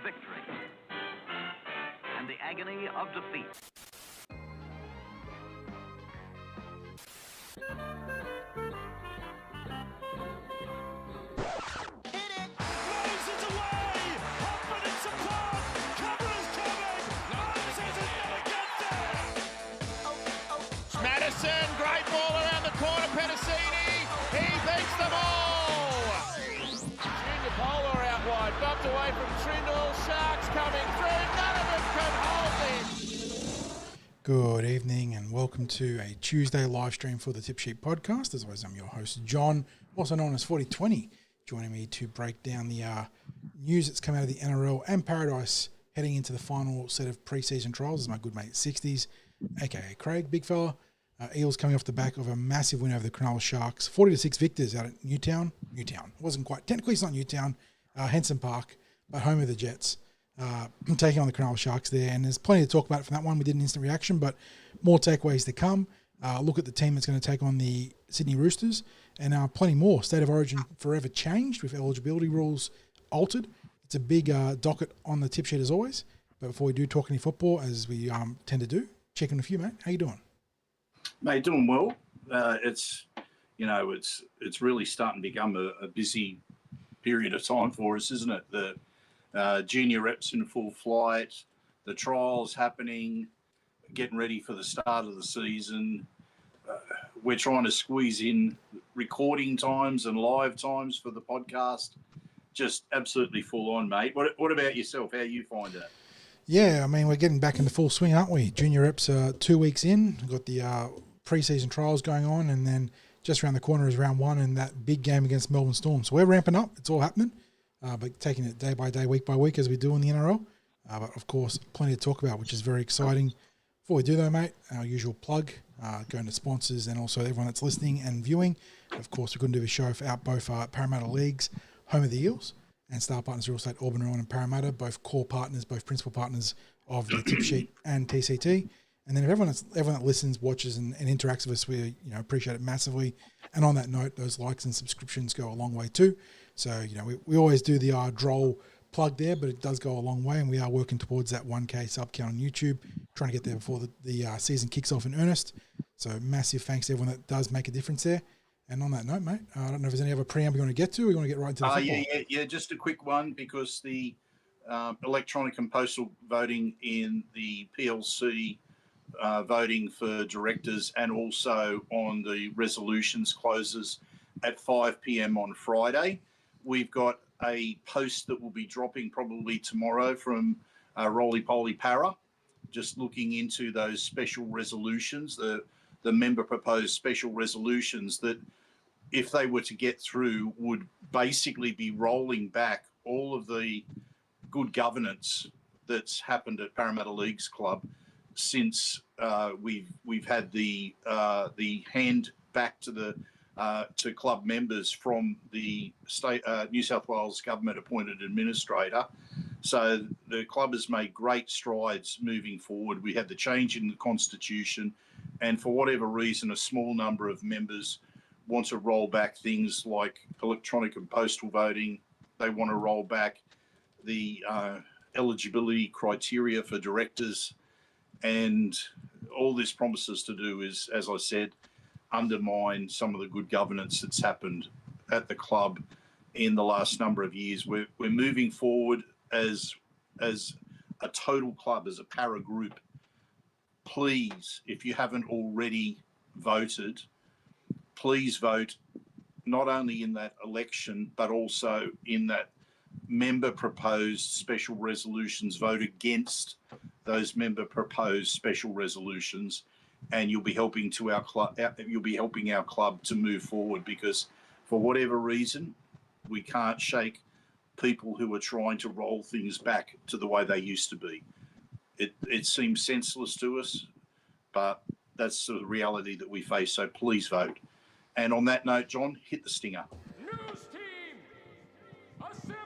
victory and the agony of defeat. Great ball around the corner, Petticini. He beats them all. Junior Polar out wide, bumped away from Trindle. Sharks coming through. None of them can hold this. Good evening and welcome to a Tuesday live stream for the Tip Sheet podcast. As always, I'm your host, John, also known as 4020, joining me to break down the news that's come out of the NRL and Paradise heading into the final set of preseason trials. This is my good mate, Sixties, aka Craig, big fella. Eels coming off the back of a massive win over the Cronulla Sharks, 40-6 victors out at Newtown. It wasn't quite, technically it's not Newtown, Henson Park, but home of the Jets, taking on the Cronulla Sharks there. And there's plenty to talk about from that one. We did an instant reaction, but more takeaways to come. Look at the team that's going to take on the Sydney Roosters, and plenty more. State of Origin forever changed with eligibility rules altered. It's a big docket on the tip sheet as always. But before we do talk any football, as we tend to do, check in with you, mate. How you doing? Mate, doing well. It's really starting to become a busy period of time for us, isn't it? The junior reps in full flight, the trials happening, getting ready for the start of the season. We're trying to squeeze in recording times and live times for the podcast. Just absolutely full on, mate. What about yourself? How you find it? Yeah, I mean, we're getting back into full swing, aren't we? Junior reps are 2 weeks in. We've got the preseason trials going on, and then just around the corner is round one and that big game against Melbourne Storm. So we're ramping up. It's all happening, but taking it day by day, week by week, as we do in the NRL. But, of course, plenty to talk about, which is very exciting. Before we do, though, mate, our usual plug, going to sponsors and also everyone that's listening and viewing. Of course, we couldn't do a show without both Parramatta Leagues, home of the Eels, and Star Partners Real Estate, Auburn, Rowan and Parramatta, both core partners, both principal partners of the Tip Sheet and TCT. And then if everyone that listens, watches, and interacts with us, we appreciate it massively. And on that note, those likes and subscriptions go a long way too. So we always do the droll plug there, but it does go a long way, and we are working towards that 1K sub count on YouTube, trying to get there before the season kicks off in earnest. So massive thanks to everyone that does make a difference there. And on that note, mate, I don't know if there's any other preamble you want to get to, or you want to get right into the football? Yeah, just a quick one, because the electronic and postal voting in the PLC voting for directors and also on the resolutions closes at 5 p.m. on Friday. We've got a post that will be dropping probably tomorrow from Roly Poly Para, just looking into those special resolutions, the member proposed special resolutions that, if they were to get through, would basically be rolling back all of the good governance that's happened at Parramatta Leagues Club since we've had the hand back to the to club members from the state New South Wales government appointed administrator. So the club has made great strides moving forward. We had the change in the constitution, and for whatever reason, a small number of members want to roll back things like electronic and postal voting. They want to roll back the eligibility criteria for directors. And all this promises to do is, as I said, undermine some of the good governance that's happened at the club in the last number of years. We're moving forward as a total club, as a para group. Please, if you haven't already voted, please vote not only in that election, but also in that member proposed special resolutions. Vote against those member proposed special resolutions, and you'll be helping our club to move forward, because for whatever reason, we can't shake people who are trying to roll things back to the way they used to be. It seems senseless to us, but that's the reality that we face. So please vote. And on that note, John, hit the stinger. News team, assemble!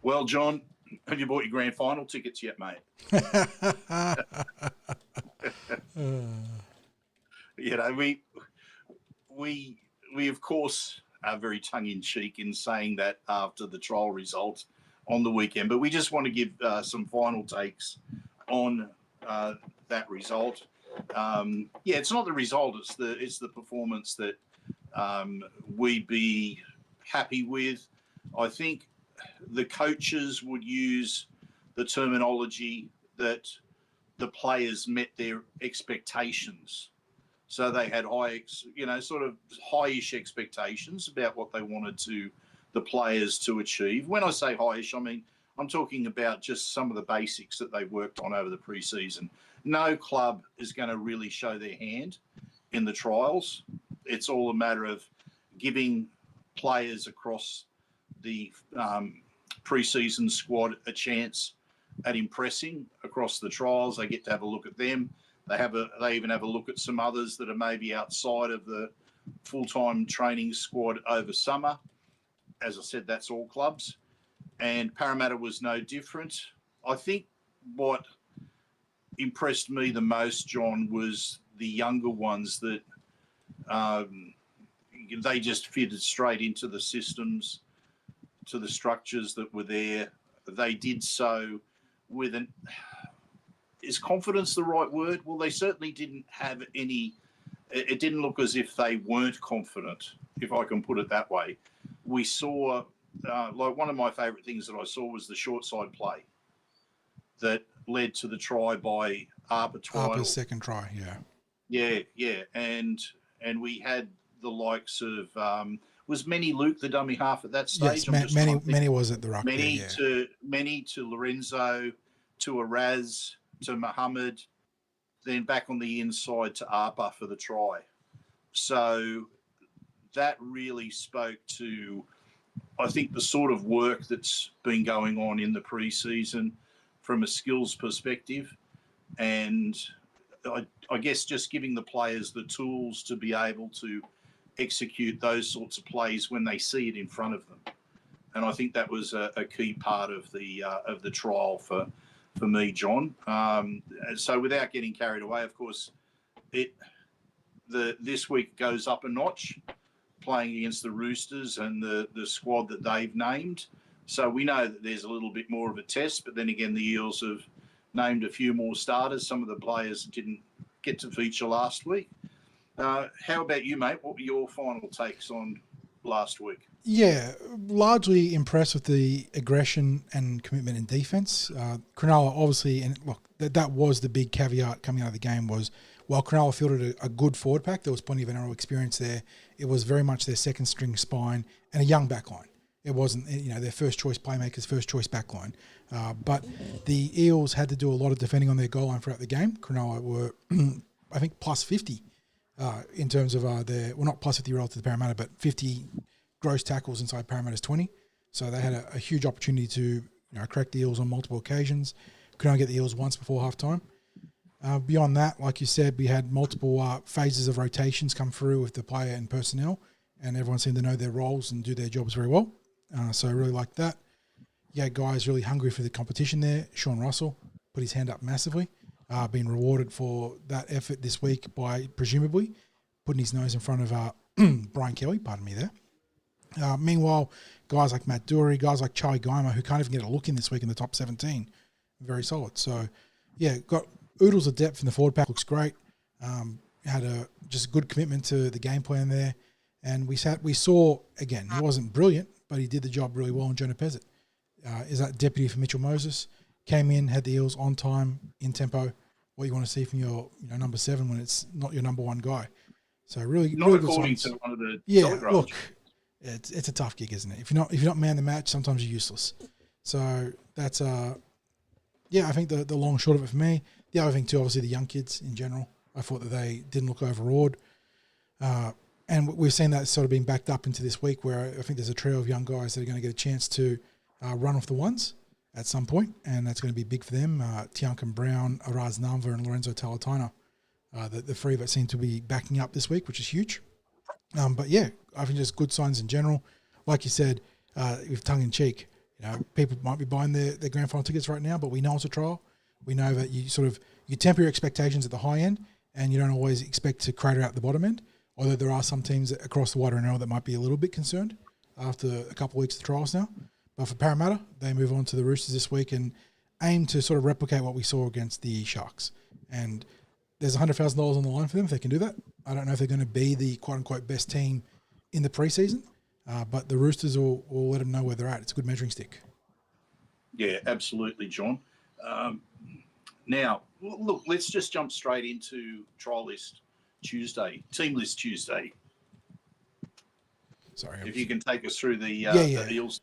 Well, John, Have you bought your grand final tickets yet, mate? You know, we of course are very tongue-in-cheek in saying that after the trial result on the weekend, but we just want to give some final takes on that result. It's not the result; it's the performance that we'd be happy with. I think the coaches would use the terminology that the players met their expectations. So they had sort of high-ish expectations about what they wanted the players to achieve. When I say high-ish, I mean, I'm talking about just some of the basics that they worked on over the preseason. No club is going to really show their hand in the trials. It's all a matter of giving players across the preseason squad a chance at impressing across the trials. They get to have a look at them. They even have a look at some others that are maybe outside of the full-time training squad over summer. As I said, that's all clubs. And Parramatta was no different. I think what impressed me the most, John, was the younger ones that they just fitted straight into the systems, to the structures that were there. They did so with is confidence the right word? Well, they certainly didn't have any. It didn't look as if they weren't confident, if I can put it that way. We saw, like one of my favourite things that I saw was the short side play that led to the try by Arpa Twidle. Arpa's second try, yeah. And we had the likes of was Manny Luke the dummy half at that stage? Yes, Manny was at the ruck. Manny to Lorenzo, to Araz, to Muhammad, then back on the inside to Arpa for the try. So that really spoke to, I think, the sort of work that's been going on in the preseason from a skills perspective, and I guess just giving the players the tools to be able to execute those sorts of plays when they see it in front of them. And I think that was a key part of the trial for me, John. So without getting carried away, of course, this week goes up a notch, playing against the Roosters and the squad that they've named. So we know that there's a little bit more of a test, but then again, the Eels have named a few more starters. Some of the players didn't get to feature last week. How about you, mate? What were your final takes on last week? Yeah, largely impressed with the aggression and commitment in defence. Cronulla, obviously, and look, that was the big caveat coming out of the game was, while Cronulla fielded a good forward pack, there was plenty of NRL experience there. It was very much their second string spine and a young backline. It wasn't, their first choice playmakers, first choice backline. But the Eels had to do a lot of defending on their goal line throughout the game. Cronulla were, I think, plus 50 in terms of not plus 50 relative to Parramatta, but 50 gross tackles inside Parramatta's 20. So they had a huge opportunity to correct the Eels on multiple occasions. Could only get the Eels once before halftime. Beyond that, like you said, we had multiple phases of rotations come through with the player and personnel, and everyone seemed to know their roles and do their jobs very well. So I really liked that. Yeah, guys really hungry for the competition there. Sean Russell put his hand up massively, being rewarded for that effort this week by presumably putting his nose in front of Brian Kelly, pardon me there. Meanwhile, guys like Matt Dury, guys like Charlie Geimer, who can't even get a look in this week in the top 17, very solid. So, yeah, got oodles of depth in the forward pack, looks great. Had just a good commitment to the game plan there. And we saw, again, he wasn't brilliant, but he did the job really well in Jonah Pezzett. Is that deputy for Mitchell Moses? Came in, had the Eels on time, in tempo. What you want to see from your number 7 when it's not your number 1 guy. So really, not really according good signs. to one of the look, it's a tough gig, isn't it? If you're not man the match, sometimes you're useless. So that's I think the long short of it for me. The other thing too, obviously the young kids in general. I thought that they didn't look overawed. And we've seen that sort of being backed up into this week where I think there's a trio of young guys that are going to get a chance to run off the ones at some point, and that's going to be big for them. Tiankan Brown, Araz Namva, and Lorenzo Talataina. The three that seem to be backing up this week, which is huge. But yeah, I think just good signs in general. Like you said, with tongue-in-cheek, People might be buying their grand final tickets right now, but we know it's a trial. We know that you temper your expectations at the high end, and you don't always expect to crater out the bottom end. Although there are some teams across the wider NRL that might be a little bit concerned after a couple of weeks of trials now. But for Parramatta, they move on to the Roosters this week and aim to sort of replicate what we saw against the Sharks. And there's $100,000 on the line for them if they can do that. I don't know if they're going to be the quote-unquote best team in the preseason, but the Roosters will let them know where they're at. It's a good measuring stick. Yeah, absolutely, John. Now, look, let's just jump straight into trial list Tuesday, team list Tuesday. Sorry. If you can take us through the Eels.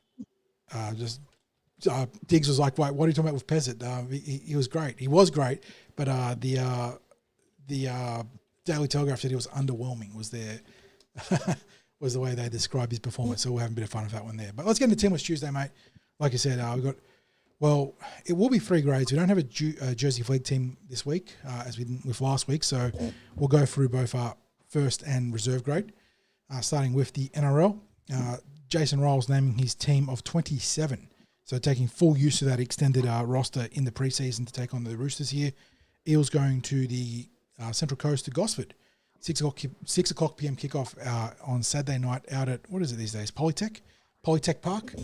Diggs was like, "Wait, what are you talking about with Peasant?" He was great. He was great, but the Daily Telegraph said he was underwhelming. Was the way they described his performance. So we'll have a bit of fun with that one there. But let's get into Team List Tuesday, mate. Like I said, we've got. Well, it will be 3 grades. We don't have a Jersey Flag team this week, as we did with last week. So we'll go through both our first and reserve grade, starting with the NRL. Jason Ryles naming his team of 27. So taking full use of that extended roster in the preseason to take on the Roosters here. Eels going to the Central Coast to Gosford. 6 o'clock p.m. kickoff on Saturday night out at, what is it these days, Polytech Park.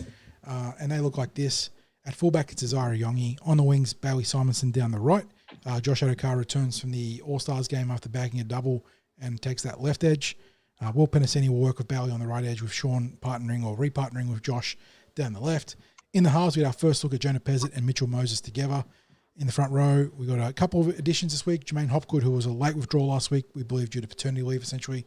And they look like this. At fullback, it's Azara Yongi. On the wings, Bailey Simonson down the right. Josh Adokar returns from the All-Stars game after bagging a double and takes that left edge. Will Penasini will work with Bailey on the right edge with Sean partnering or repartnering with Josh down the left. In the halves, we had our first look at Jonah Pezzett and Mitchell Moses together. In the front row, we got a couple of additions this week. Jermaine Hopgood, who was a late withdrawal last week, we believe due to paternity leave, essentially,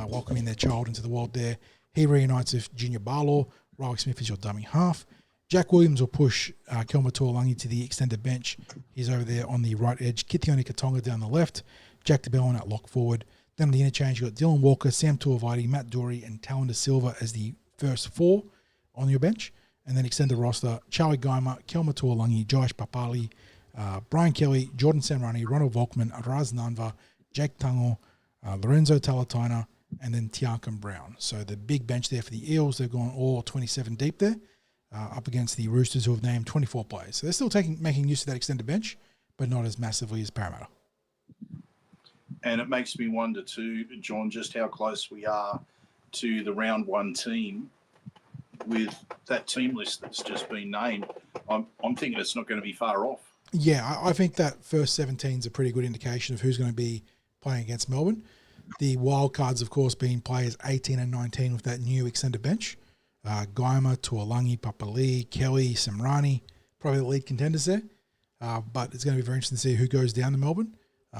welcoming their child into the world there. He reunites with Junior Barlaw. Riley Smith is your dummy half. Jack Williams will push Kelma Tuolangi to the extended bench. He's over there on the right edge. Kitione Katonga down the left. Jack DeBellin at lock forward. Then on the interchange, you've got Dylan Walker, Sam Tuivasa, Matt Dory, and Talon Silva as the first 4 on your bench. And then extend the roster. Charlie Geimer, Kelma Tuolangi, Josh Papali, Brian Kelly, Jordan Samrani, Ronald Volkman, Raz Nanva, Jake Tungle, Lorenzo Talatona, and then Tiankan Brown. So the big bench there for the Eels. They've gone all 27 deep there. Up against the Roosters, who have named 24 players. So they're still making use of that extended bench, but not as massively as Parramatta. And it makes me wonder too, John, just how close we are to the round 1 team with that team list that's just been named. I'm thinking it's not going to be far off. Yeah, I think that first 17 is a pretty good indication of who's going to be playing against Melbourne. The wild cards, of course, being players 18 and 19 with that new extended bench. Geimer, Tuolangi, Papali, Kelly, Samrani, probably the lead contenders there. But it's going to be very interesting to see who goes down to Melbourne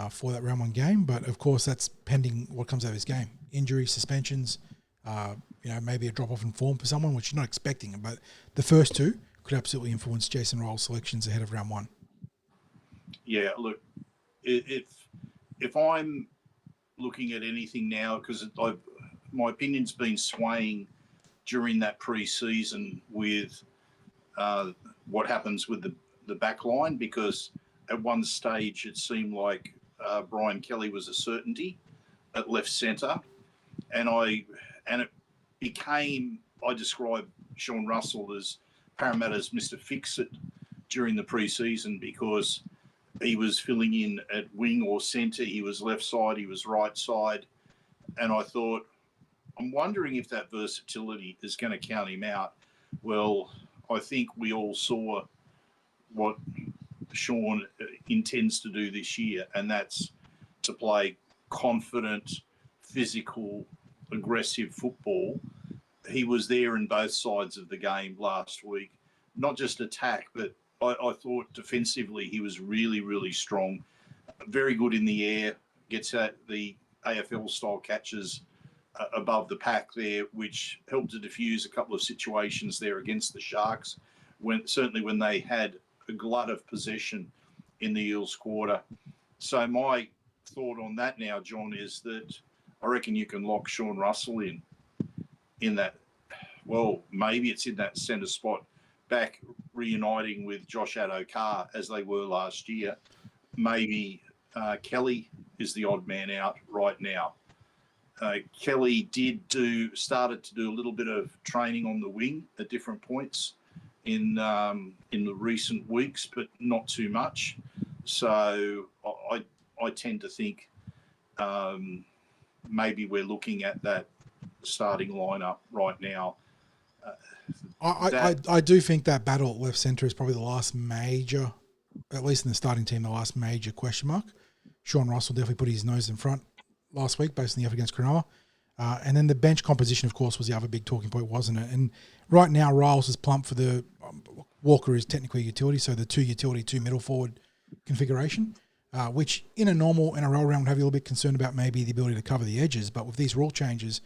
for that round 1 game. But, of course, that's pending what comes out of this game. Injuries, suspensions, maybe a drop-off in form for someone, which you're not expecting. But the first 2 could absolutely influence Jason Ryles' selections ahead of round 1. Yeah, look, if I'm looking at anything now, because my opinion's been swaying during that pre-season with what happens with the back line, because at one stage it seemed like Brian Kelly was a certainty at left centre, and it became, I described Sean Russell as Parramatta's Mr. Fix-It during the pre-season, because he was filling in at wing or centre, he was left side, he was right side, and I thought, I'm wondering if that versatility is going to count him out. Well, I think we all saw what Sean intends to do this year, and that's to play confident, physical, aggressive football. He was there in both sides of the game last week, not just attack, but I thought defensively he was really, really strong, very good in the air, gets at the AFL-style catches above the pack there, which helped to diffuse a couple of situations there against the Sharks, certainly when they had a glut of possession in the Eels quarter. So my thought on that now, John, is that I reckon you can lock Sean Russell in that, well, maybe it's in that centre spot, back reuniting with Josh Adokar as they were last year. Maybe Kelly is the odd man out right now. Kelly started to do a little bit of training on the wing at different points in the recent weeks, but not too much. So I tend to think maybe we're looking at that starting lineup right now. I do think that battle at left centre is probably the last major, at least in the starting team, the last major question mark. Sean Russell definitely put his nose in front last week based on the effort against Cronulla. And then the bench composition, of course, was the other big talking point, wasn't it? And right now, Ryles is plumped for the Walker is technically utility, so the 2 utility, 2 middle forward configuration, which in a normal NRL round would have you a little bit concerned about maybe the ability to cover the edges. But with these rule changes,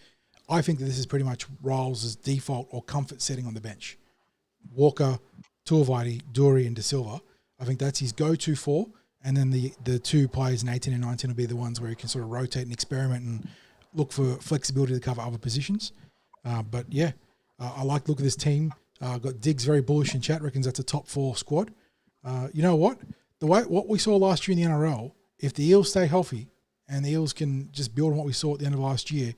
I think that this is pretty much Ryles' default or comfort setting on the bench. Walker, Tuivasa, Dury, and De Silva. I think that's his go-to 4. And then the 2 players in 18 and 19 will be the ones where he can sort of rotate and experiment and look for flexibility to cover other positions. But yeah, I like the look of this team. Got Diggs very bullish in chat, reckons that's a top 4 squad. You know what? What we saw last year in the NRL, if the Eels stay healthy and the Eels can just build on what we saw at the end of last year,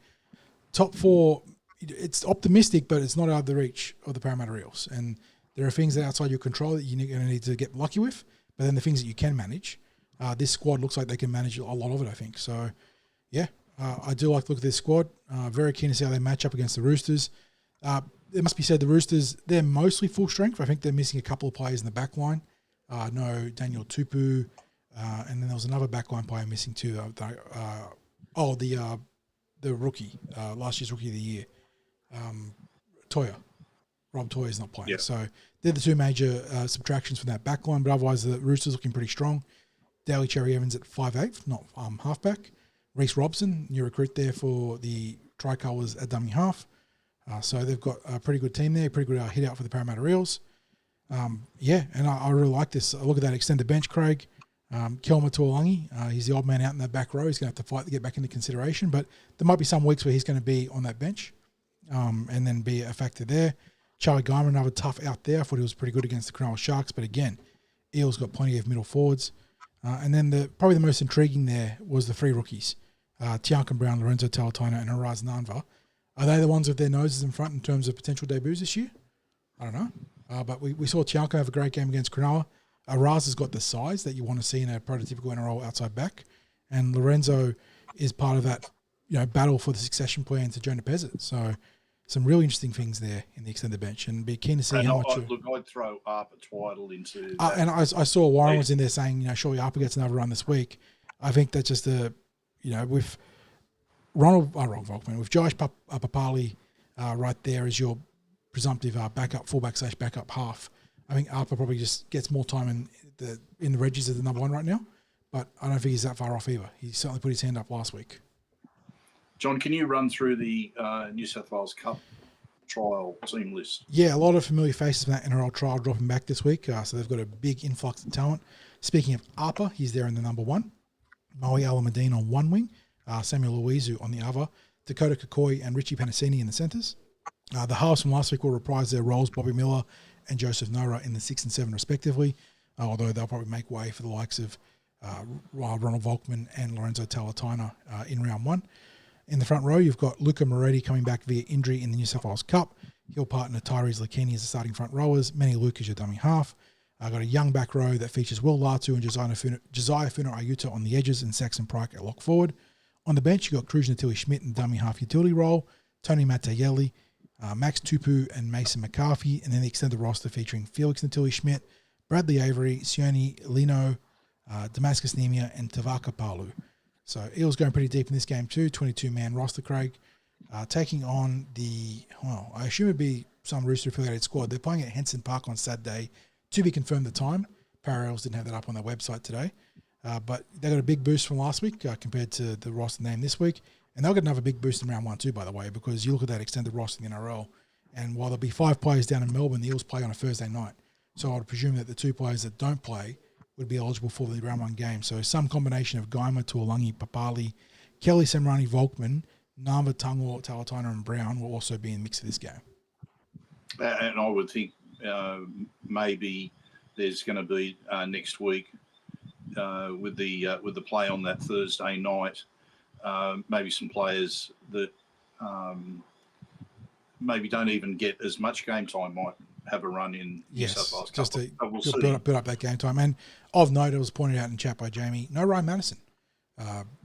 top 4, it's optimistic, but it's not out of the reach of the Parramatta Eels. And there are things that are outside your control that you're going to need to get lucky with. But then the things that you can manage, this squad looks like they can manage a lot of it, I think. So, yeah, I do like to look at this squad. Very keen to see how they match up against the Roosters. It must be said the Roosters, they're mostly full strength. I think they're missing a couple of players in the back line. No Daniel Tupu, and then there was another back line player missing too. The rookie, last year's rookie of the year, Toya. Rob Toya's not playing. Yep. So they're the 2 major subtractions from that back line, but otherwise the Roosters looking pretty strong. Daly Cherry Evans at 5'8", not halfback. Reece Robson, new recruit there for the Tricolours at dummy half. So they've got a pretty good team there, pretty good hit out for the Parramatta Eels. And I really like this. Look at that extended bench, Craig. Kelma Tuolangi, he's the odd man out in that back row. He's going to have to fight to get back into consideration, but there might be some weeks where he's going to be on that bench and then be a factor there. Charlie Guyman, another tough out there. I thought he was pretty good against the Cronulla Sharks, but again, Eels got plenty of middle forwards. And then probably the most intriguing there was the 3 rookies, Tiankan Brown, Lorenzo Talatona, and Araz Nanva. Are they the ones with their noses in front in terms of potential debuts this year? I don't know. But we saw Tianka have a great game against Cronulla. Araz has got the size that you want to see in a prototypical NRL outside back. And Lorenzo is part of that battle for the succession plan to Jonah Pezzett. So some really interesting things there in the extended bench, and be keen to see how much. I'd throw Arpa Twiddle into. And I saw Warren was in there saying, surely Arpa gets another run this week. I think that's just with Ronald Volkman, with Josh Papali right there as your presumptive fullback/backup half. I think Arpa probably just gets more time in the Reggies as the number 1 right now, but I don't think he's that far off either. He certainly put his hand up last week. John, can you run through the New South Wales Cup trial team list? Yeah, a lot of familiar faces from that NRL trial dropping back this week, so they've got a big influx of talent. Speaking of Arpa, he's there in the number 1. Maui Alamadine on 1 wing, Samuel Luizu on the other, Dakota Kakoi and Richie Panasini in the centres. The halves from last week will reprise their roles, Bobby Miller and Joseph Nora in the 6 and 7 respectively, although they'll probably make way for the likes of Ronald Volkman and Lorenzo Talatona in round 1. In the front row, you've got Luca Moretti coming back via injury in the New South Wales Cup. He'll partner Tyrese Lakini as the starting front rowers. Manny Luke is your dummy half. I've got a young back row that features Will Latu and Josiah Funa Ayuta on the edges and Saxon Pryke at lock forward. On the bench, you've got Cruz Natili Schmidt in dummy half utility role, Tony Matayeli, Max Tupu and Mason McCarthy, and then the extended roster featuring Felix Natili Schmidt, Bradley Avery, Sione Lino, Damascus Nemia, and Tavaka Palu. So Eels going pretty deep in this game too, 22-man roster, Craig. Taking on I assume it'd be some Rooster-affiliated squad. They're playing at Henson Park on Saturday. To be confirmed the time. Para Eels didn't have that up on their website today. But they got a big boost from last week compared to the roster name this week. And they'll get another big boost in round 1 too, by the way, because you look at that extended roster in the NRL, and while there'll be 5 players down in Melbourne, the Eels play on a Thursday night. So I would presume that the 2 players that don't play would be eligible for the round 1 game. So some combination of Gaima, Tuolangi, Papali, Kelly, Semrani, Volkman, Nava, Tungor, Talatona, and Brown will also be in the mix of this game. And I would think maybe there's going to be next week with the play on that Thursday night, maybe some players that maybe don't even get as much game time have a run in New South Wales just Cup. to build up that game time. And of note, it was pointed out in chat by Jamie, no Ryan Madison.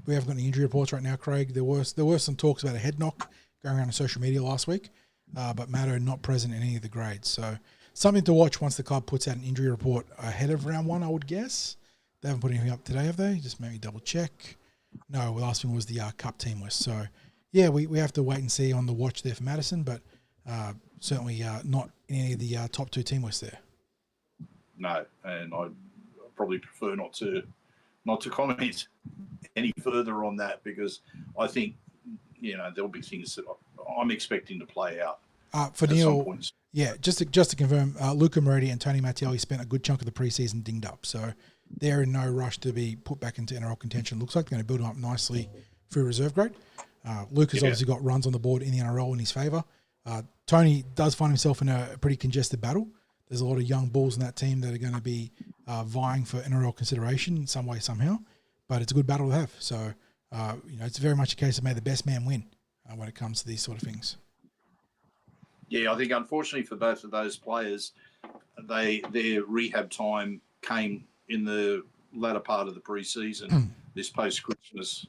We haven't got any injury reports right now, Craig. There were some talks about a head knock going around on social media last week, but Matto not present in any of the grades. So something to watch once the club puts out an injury report ahead of round one, I would guess. They haven't put anything up today, have they? Just maybe double check. No, the last one was the Cup team list. So, yeah, we have to wait and see on the watch there for Madison, but certainly not in any of the top 2 team lists there. No, and I probably prefer not to comment any further on that, because I think, there'll be things that I'm expecting to play out. For Neil, yeah, just to confirm, Luca Moretti and Tony Mattielli spent a good chunk of the preseason dinged up, so they're in no rush to be put back into NRL contention. Looks like they're going to build them up nicely through reserve grade. Luca's obviously got runs on the board in the NRL in his favour. Tony does find himself in a pretty congested battle. There's a lot of young bulls in that team that are going to be vying for NRL consideration in some way, somehow. But it's a good battle to have. So, it's very much a case of may the best man win when it comes to these sort of things. Yeah, I think unfortunately for both of those players, their rehab time came in the latter part of the preseason, this post-Christmas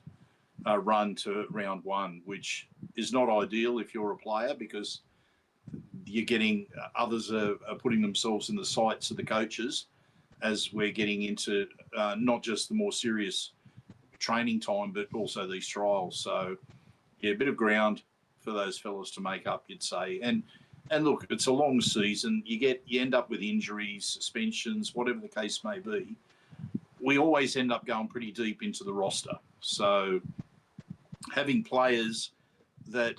run to round one, which is not ideal if you're a player, because you're getting others are putting themselves in the sights of the coaches as we're getting into not just the more serious training time, but also these trials. So, yeah, a bit of ground for those fellas to make up, you'd say. And look, it's a long season. You end up with injuries, suspensions, whatever the case may be. We always end up going pretty deep into the roster. So having players that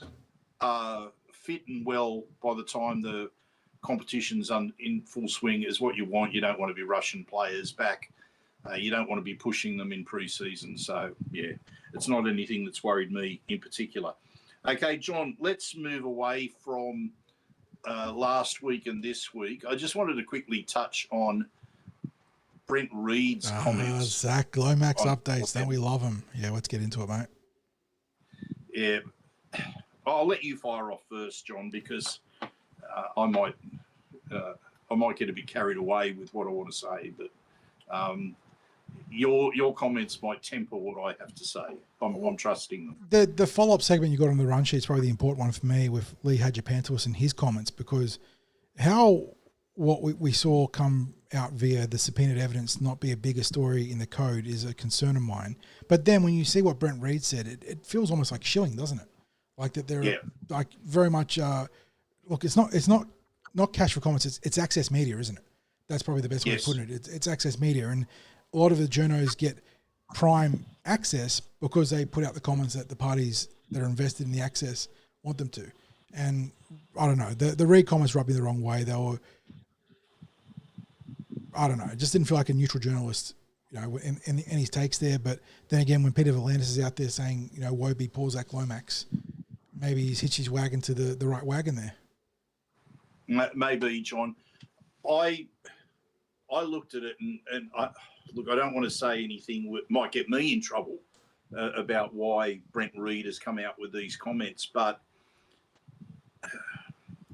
are fit and well by the time the competition's in full swing is what you want. You don't want to be rushing players back. You don't want to be pushing them in pre-season. So, yeah, it's not anything that's worried me in particular. Okay, John, let's move away from last week and this week. I just wanted to quickly touch on Brent Reed's comments. Zac Lomax updates. Don't we love him? Yeah, let's get into it, mate. Yeah. I'll let you fire off first, John, because I might get a bit carried away with what I want to say, but your comments might temper what I have to say. I'm trusting them. The follow-up segment you got on the run sheet is probably the important one for me with Lee Hadjipantelis and his comments, because what we saw come out via the subpoenaed evidence not be a bigger story in the code is a concern of mine. But then when you see what Brent Reed said, it feels almost like shilling, doesn't it? Like that they're like very much look, it's not cash for comments, it's access media, isn't it? That's probably the best way of putting it. It's access media, and a lot of the journos get prime access because they put out the comments that the parties that are invested in the access want them to. And I don't know, the Reed comments rubbed me the wrong way. They were, I don't know, it just didn't feel like a neutral journalist, in his takes there. But then again, when Peter Volandis is out there saying, woe be poor Zac Lomax, maybe he's hitched his wagon to the right wagon there. Maybe, John. I looked at it and I don't want to say anything that might get me in trouble about why Brent Reed has come out with these comments, but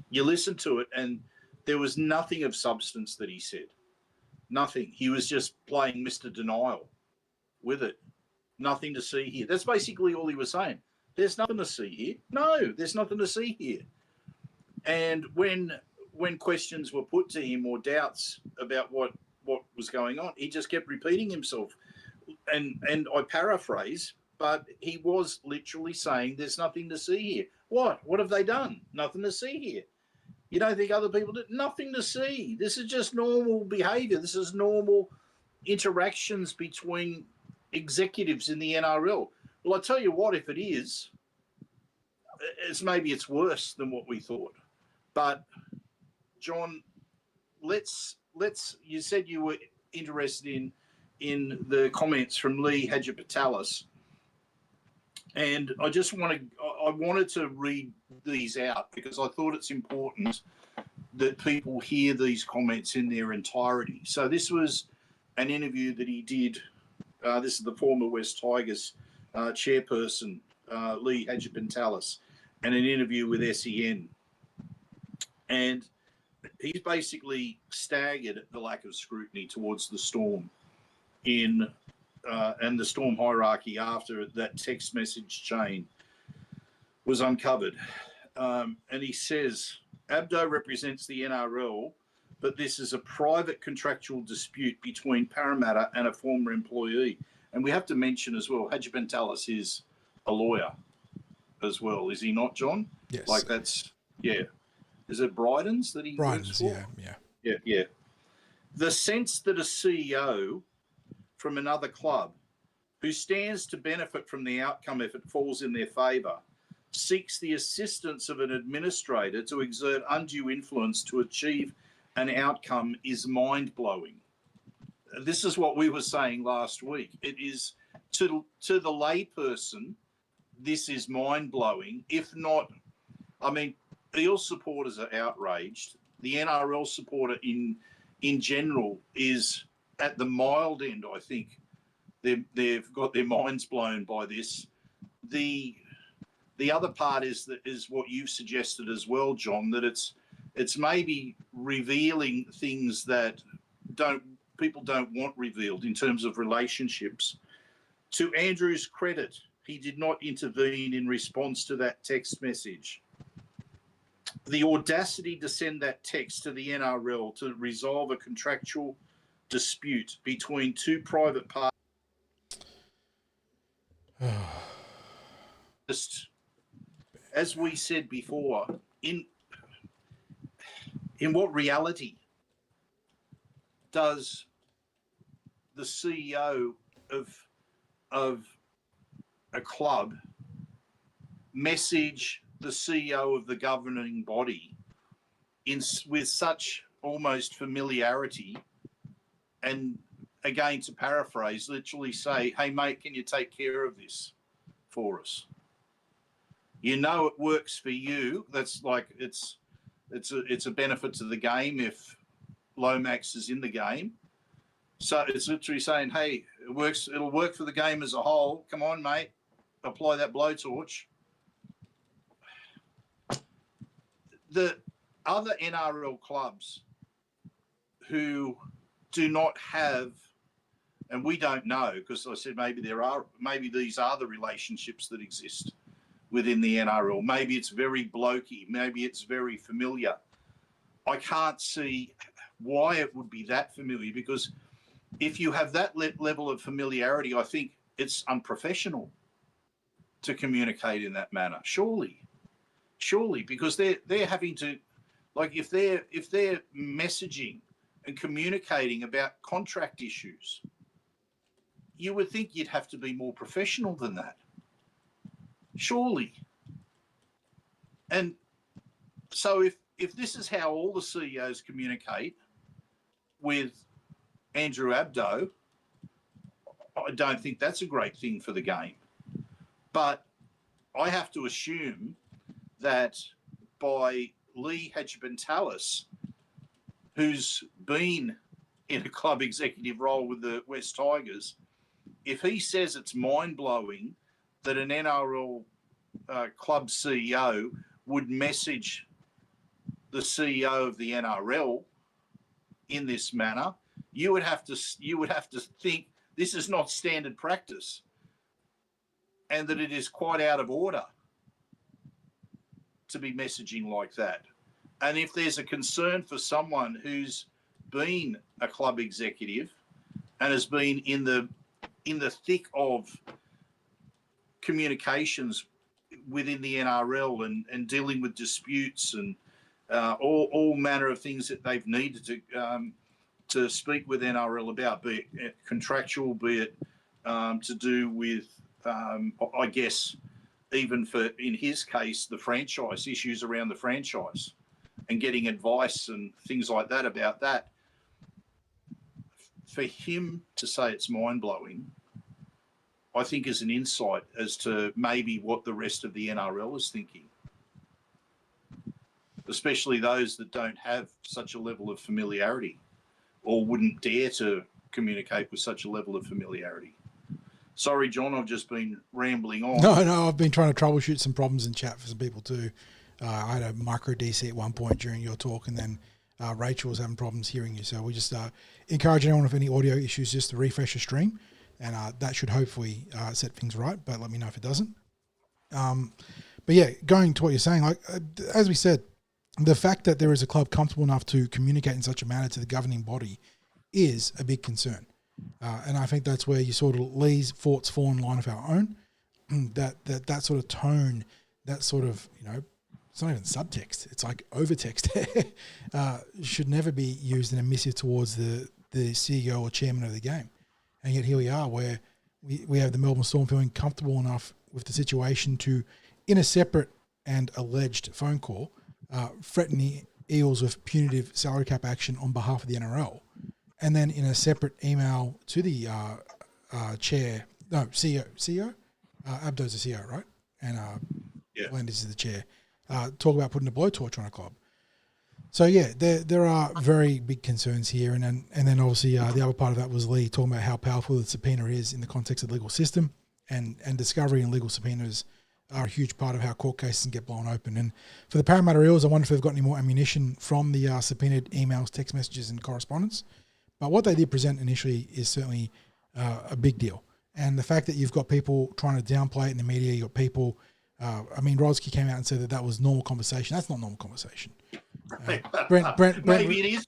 you listen to it and there was nothing of substance that he said. Nothing. He was just playing Mr. Denial with it. Nothing to see here. That's basically all he was saying. There's nothing to see here. No, there's nothing to see here. And when questions were put to him or doubts about what was going on, he just kept repeating himself. And I paraphrase, but he was literally saying there's nothing to see here. What? What have they done? Nothing to see here. You don't think other people did? Nothing to see. This is just normal behaviour. This is normal interactions between executives in the NRL. Well, I tell you what, if it is, maybe it's worse than what we thought. But, John, let's. You said you were interested in the comments from Lee Hadjipantelis, and I wanted to read these out because I thought it's important that people hear these comments in their entirety. So this was an interview that he did. This is the former West Tigers chairperson, Lee Hadjipantelis, and an interview with SEN. And he's basically staggered at the lack of scrutiny towards the Storm in and the Storm hierarchy after that text message chain was uncovered. And he says, Abdo represents the NRL, but this is a private contractual dispute between Parramatta and a former employee. And we have to mention as well, Hadji Bentalis is a lawyer as well, is he not, John? Yes. Like that's, yeah. Is it Bryden's that he works for? Yeah. The sense that a CEO from another club who stands to benefit from the outcome if it falls in their favour seeks the assistance of an administrator to exert undue influence to achieve an outcome is mind-blowing. This is what we were saying last week. It is, to the layperson, this is mind-blowing. If not, I mean, Eels supporters are outraged. The NRL supporter in general is at the mild end, I think. They've got their minds blown by this. The other part is what you've suggested as well, John, that it's maybe revealing things that people don't want revealed in terms of relationships. To Andrew's credit, he did not intervene in response to that text message. The audacity to send that text to the NRL to resolve a contractual dispute between two private parties. Just as we said before, in what reality does the CEO of a club message the CEO of the governing body with such almost familiarity, and again, to paraphrase, literally say, hey mate, can you take care of this for us? You know it works for you. That's like it's a benefit to the game if Lomax is in the game. So it's literally saying, hey, it works, it'll work for the game as a whole. Come on, mate, apply that blowtorch. The other NRL clubs who do not have, and we don't know, because I said maybe these are the relationships that exist within the NRL. Maybe it's very blokey. Maybe it's very familiar. I can't see why it would be that familiar, because if you have that level of familiarity, I think it's unprofessional to communicate in that manner. Surely, because they're having to, like, if they're messaging and communicating about contract issues, you would think you'd have to be more professional than that. Surely. And so if this is how all the CEOs communicate with Andrew Abdo, I don't think that's a great thing for the game. But I have to assume that by Lee Hadjibentalis, who's been in a club executive role with the West Tigers, if he says it's mind-blowing that an NRL club CEO would message the CEO of the NRL in this manner, you would have to think this is not standard practice, and that it is quite out of order to be messaging like that. And if there's a concern for someone who's been a club executive and has been in the thick of communications within the NRL and dealing with disputes and all manner of things that they've needed to speak with NRL about, be it contractual, be it to do with, I guess, even in his case, the franchise, issues around the franchise and getting advice and things like that about that. For him to say it's mind-blowing, I think is an insight as to maybe what the rest of the NRL is thinking, especially those that don't have such a level of familiarity or wouldn't dare to communicate with such a level of familiarity. Sorry, John, I've just been rambling on. No, I've been trying to troubleshoot some problems in chat for some people too. I had a micro DC at one point during your talk, and then Rachel was having problems hearing you. So we just encourage anyone with any audio issues just to refresh the stream, and that should hopefully set things right. But let me know if it doesn't. But yeah, going to what you're saying, like as we said, the fact that there is a club comfortable enough to communicate in such a manner to the governing body is a big concern. And I think that's where you sort of Lee's thoughts fall in line of our own. that sort of tone, that sort of, it's not even subtext, it's like overtext, should never be used in a missive towards the CEO or chairman of the game. And yet here we are, where we have the Melbourne Storm feeling comfortable enough with the situation to, in a separate and alleged phone call, threaten the Eels with punitive salary cap action on behalf of the NRL. And then in a separate email to the CEO, Abdo's the CEO, right? And Landis is the chair. Talk about putting a blowtorch on a club. So yeah, there are very big concerns here, and then obviously the other part of that was Lee talking about how powerful the subpoena is in the context of the legal system, and discovery and legal subpoenas are a huge part of how court cases can get blown open. And for the Parramatta Eels, I wonder if they've got any more ammunition from the subpoenaed emails, text messages, and correspondence. But what they did present initially is certainly a big deal. And the fact that you've got people trying to downplay it in the media, you've got people. Rodsky came out and said that was normal conversation. That's not normal conversation. Maybe it is.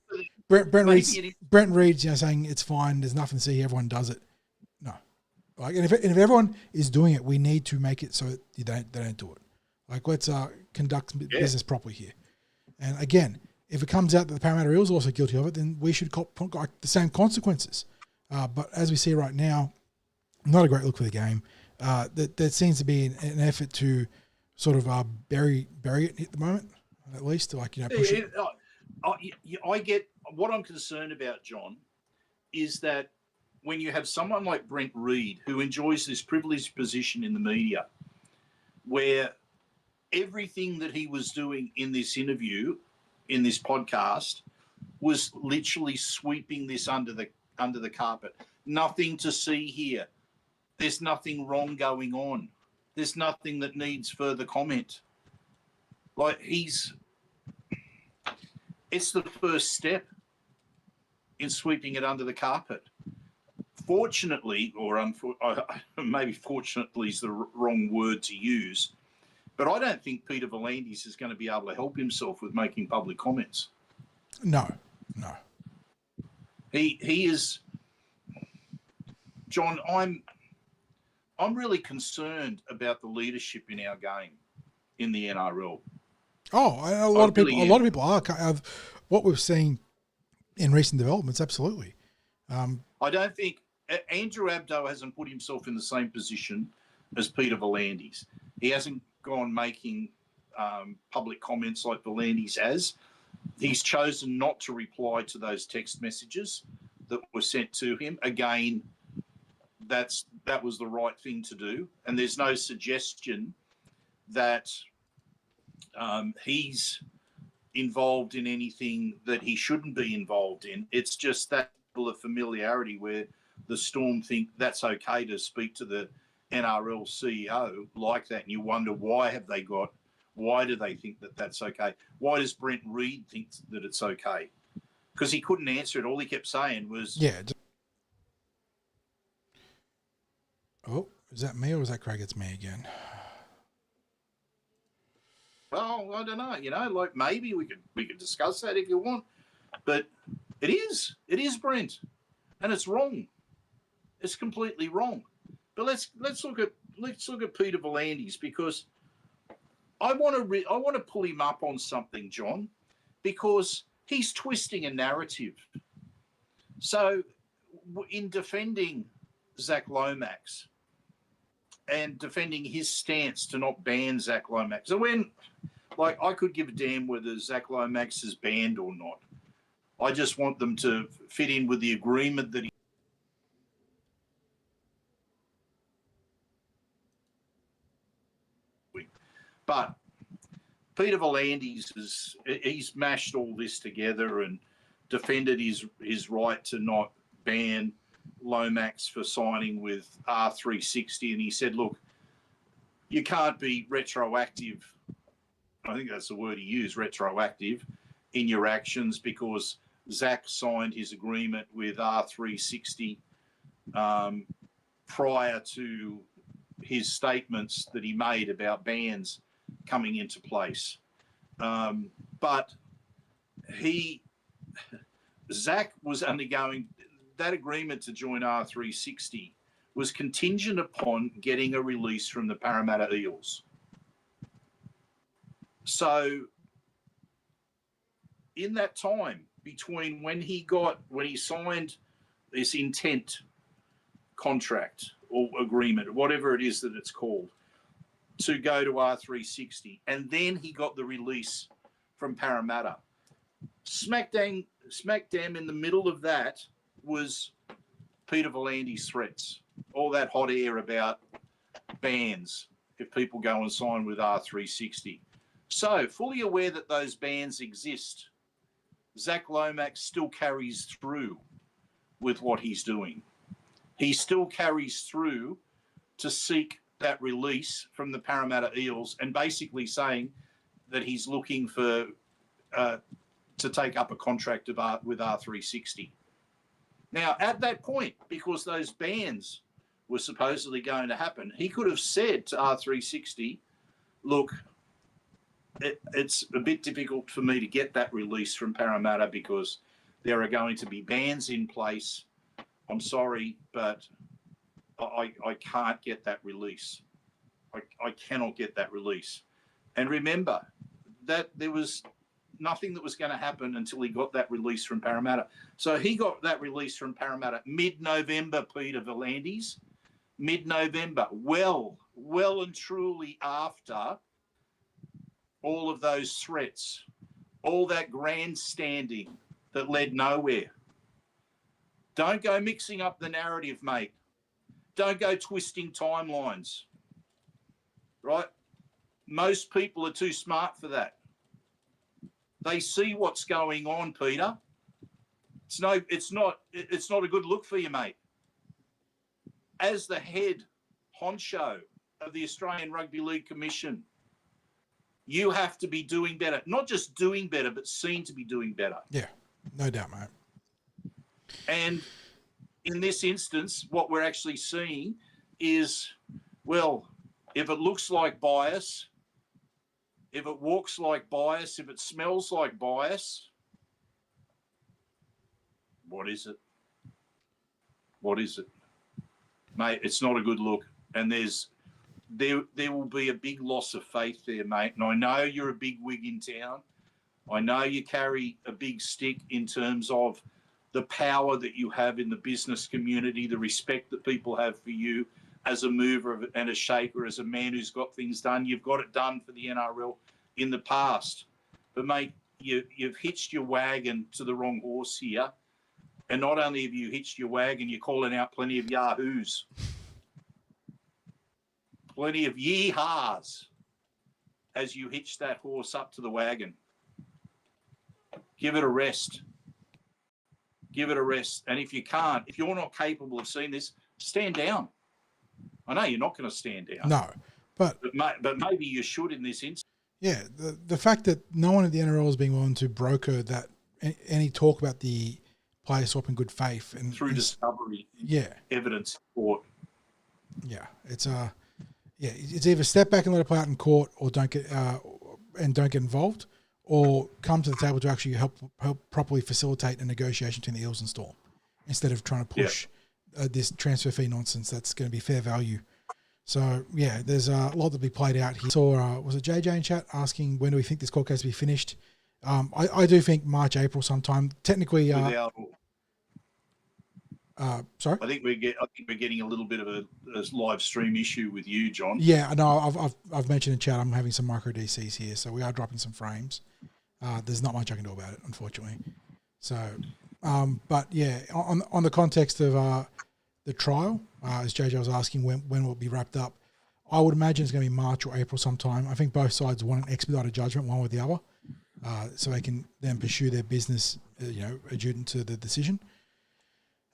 Brent Reed's, saying it's fine. There's nothing to see. Everyone does it. No, and if everyone is doing it, we need to make it so that they don't do it. Let's conduct business properly here. And again, if it comes out that the Parramatta Eels are also guilty of it, then we should cop the same consequences. But as we see right now, not a great look for the game. There seems to be an effort to sort of bury it at the moment, at least to push it. I get what I'm concerned about, John, is that when you have someone like Brent Reed who enjoys this privileged position in the media, where everything that he was doing in this interview, in this podcast, was literally sweeping this under the carpet. Nothing to see here. There's nothing wrong going on. There's nothing that needs further comment. It's the first step in sweeping it under the carpet. Fortunately, maybe fortunately is the wrong word to use, but I don't think Peter V'landys is going to be able to help himself with making public comments. No. He is, John. I'm really concerned about the leadership in our game in the NRL. Oh, a lot of people are. What we've seen in recent developments, absolutely. I don't think Andrew Abdo hasn't put himself in the same position as Peter V'landys. He hasn't gone making public comments like V'landys has. He's chosen not to reply to those text messages that were sent to him. Again, that was the right thing to do, and there's no suggestion that he's involved in anything that he shouldn't be involved in. It's just that level of familiarity where the Storm think that's okay to speak to the NRL CEO like that, and you wonder why do they think that that's okay? Why does Brent Reed think that it's okay? Because he couldn't answer it. All he kept saying was... Yeah. Oh, is that me or is that Craig? It's me again. Well, I don't know. Maybe we could discuss that if you want, but it is Brent, and it's wrong. It's completely wrong. But let's look at Peter V'landys, because I want to pull him up on something, John, because he's twisting a narrative. So, in defending Zac Lomax and defending his stance to not ban Zac Lomax. So I could give a damn whether Zac Lomax is banned or not. I just want them to fit in with the agreement that But Peter V'landys he's mashed all this together and defended his right to not ban Lomax for signing with R360, and he said, look, you can't be retroactive. I think that's the word he used, retroactive, in your actions because Zac signed his agreement with R360 prior to his statements that he made about bans coming into place. But Zac was undergoing that agreement to join R360 was contingent upon getting a release from the Parramatta Eels. So in that time between when he signed this intent contract or agreement, whatever it is that it's called, to go to R360, and then he got the release from Parramatta. Smack dam in the middle of that was Peter Volandi's threats, all that hot air about bans if people go and sign with R360. So, fully aware that those bans exist, Zac Lomax still carries through with what he's doing. He still carries through to seek that release from the Parramatta Eels and basically saying that he's looking for to take up a contract with R360. Now, at that point, because those bans were supposedly going to happen, he could have said to R360, look, it's a bit difficult for me to get that release from Parramatta because there are going to be bans in place. I'm sorry, but I can't get that release. I cannot get that release. And remember that there was nothing that was going to happen until he got that release from Parramatta. So he got that release from Parramatta mid-November, Peter Volandis, mid-November, well and truly after all of those threats, all that grandstanding that led nowhere. Don't go mixing up the narrative, mate. Don't go twisting timelines, right? Most people are too smart for that. They see what's going on, Peter. It's not a good look for you, mate. As the head honcho of the Australian Rugby League Commission, you have to be doing better. Not just doing better, but seen to be doing better. Yeah, no doubt, mate. And in this instance, what we're actually seeing is, well, if it looks like bias, if it walks like bias, if it smells like bias, what is it? What is it? Mate, it's not a good look. And there will be a big loss of faith there, mate. And I know you're a big wig in town. I know you carry a big stick in terms of the power that you have in the business community, the respect that people have for you as a mover and a shaker, as a man who's got things done. You've got it done for the NRL in the past. But, mate, you've hitched your wagon to the wrong horse here. And not only have you hitched your wagon, you're calling out plenty of yahoos. Plenty of yeehaws as you hitch that horse up to the wagon. Give it a rest. Give it a rest. And if you're not capable of seeing this, stand down. I know you're not going to stand down. No, but maybe you should in this instance. Yeah, the fact that no one at the NRL is being willing to broker that any talk about the player swap in good faith and through discovery, evidence court. Yeah, it's either step back and let it play out in court, or don't get involved, or come to the table to actually help properly facilitate a negotiation between the Eels and Storm, instead of trying to push this transfer fee nonsense that's going to be fair value. So, yeah, there's a lot to be played out here. So, was it JJ in chat asking when do we think this court case will be finished? I do think March, April sometime. Technically, sorry? I think we're getting a little bit of a live stream issue with you, John. Yeah, no, I've mentioned in chat I'm having some micro DCs here, so we are dropping some frames. There's not much I can do about it, unfortunately. So, but yeah, on the context of the trial, as JJ was asking when will it be wrapped up, I would imagine it's going to be March or April sometime. I think both sides want an expedited judgment, one with the other, so they can then pursue their business, adjudant to the decision.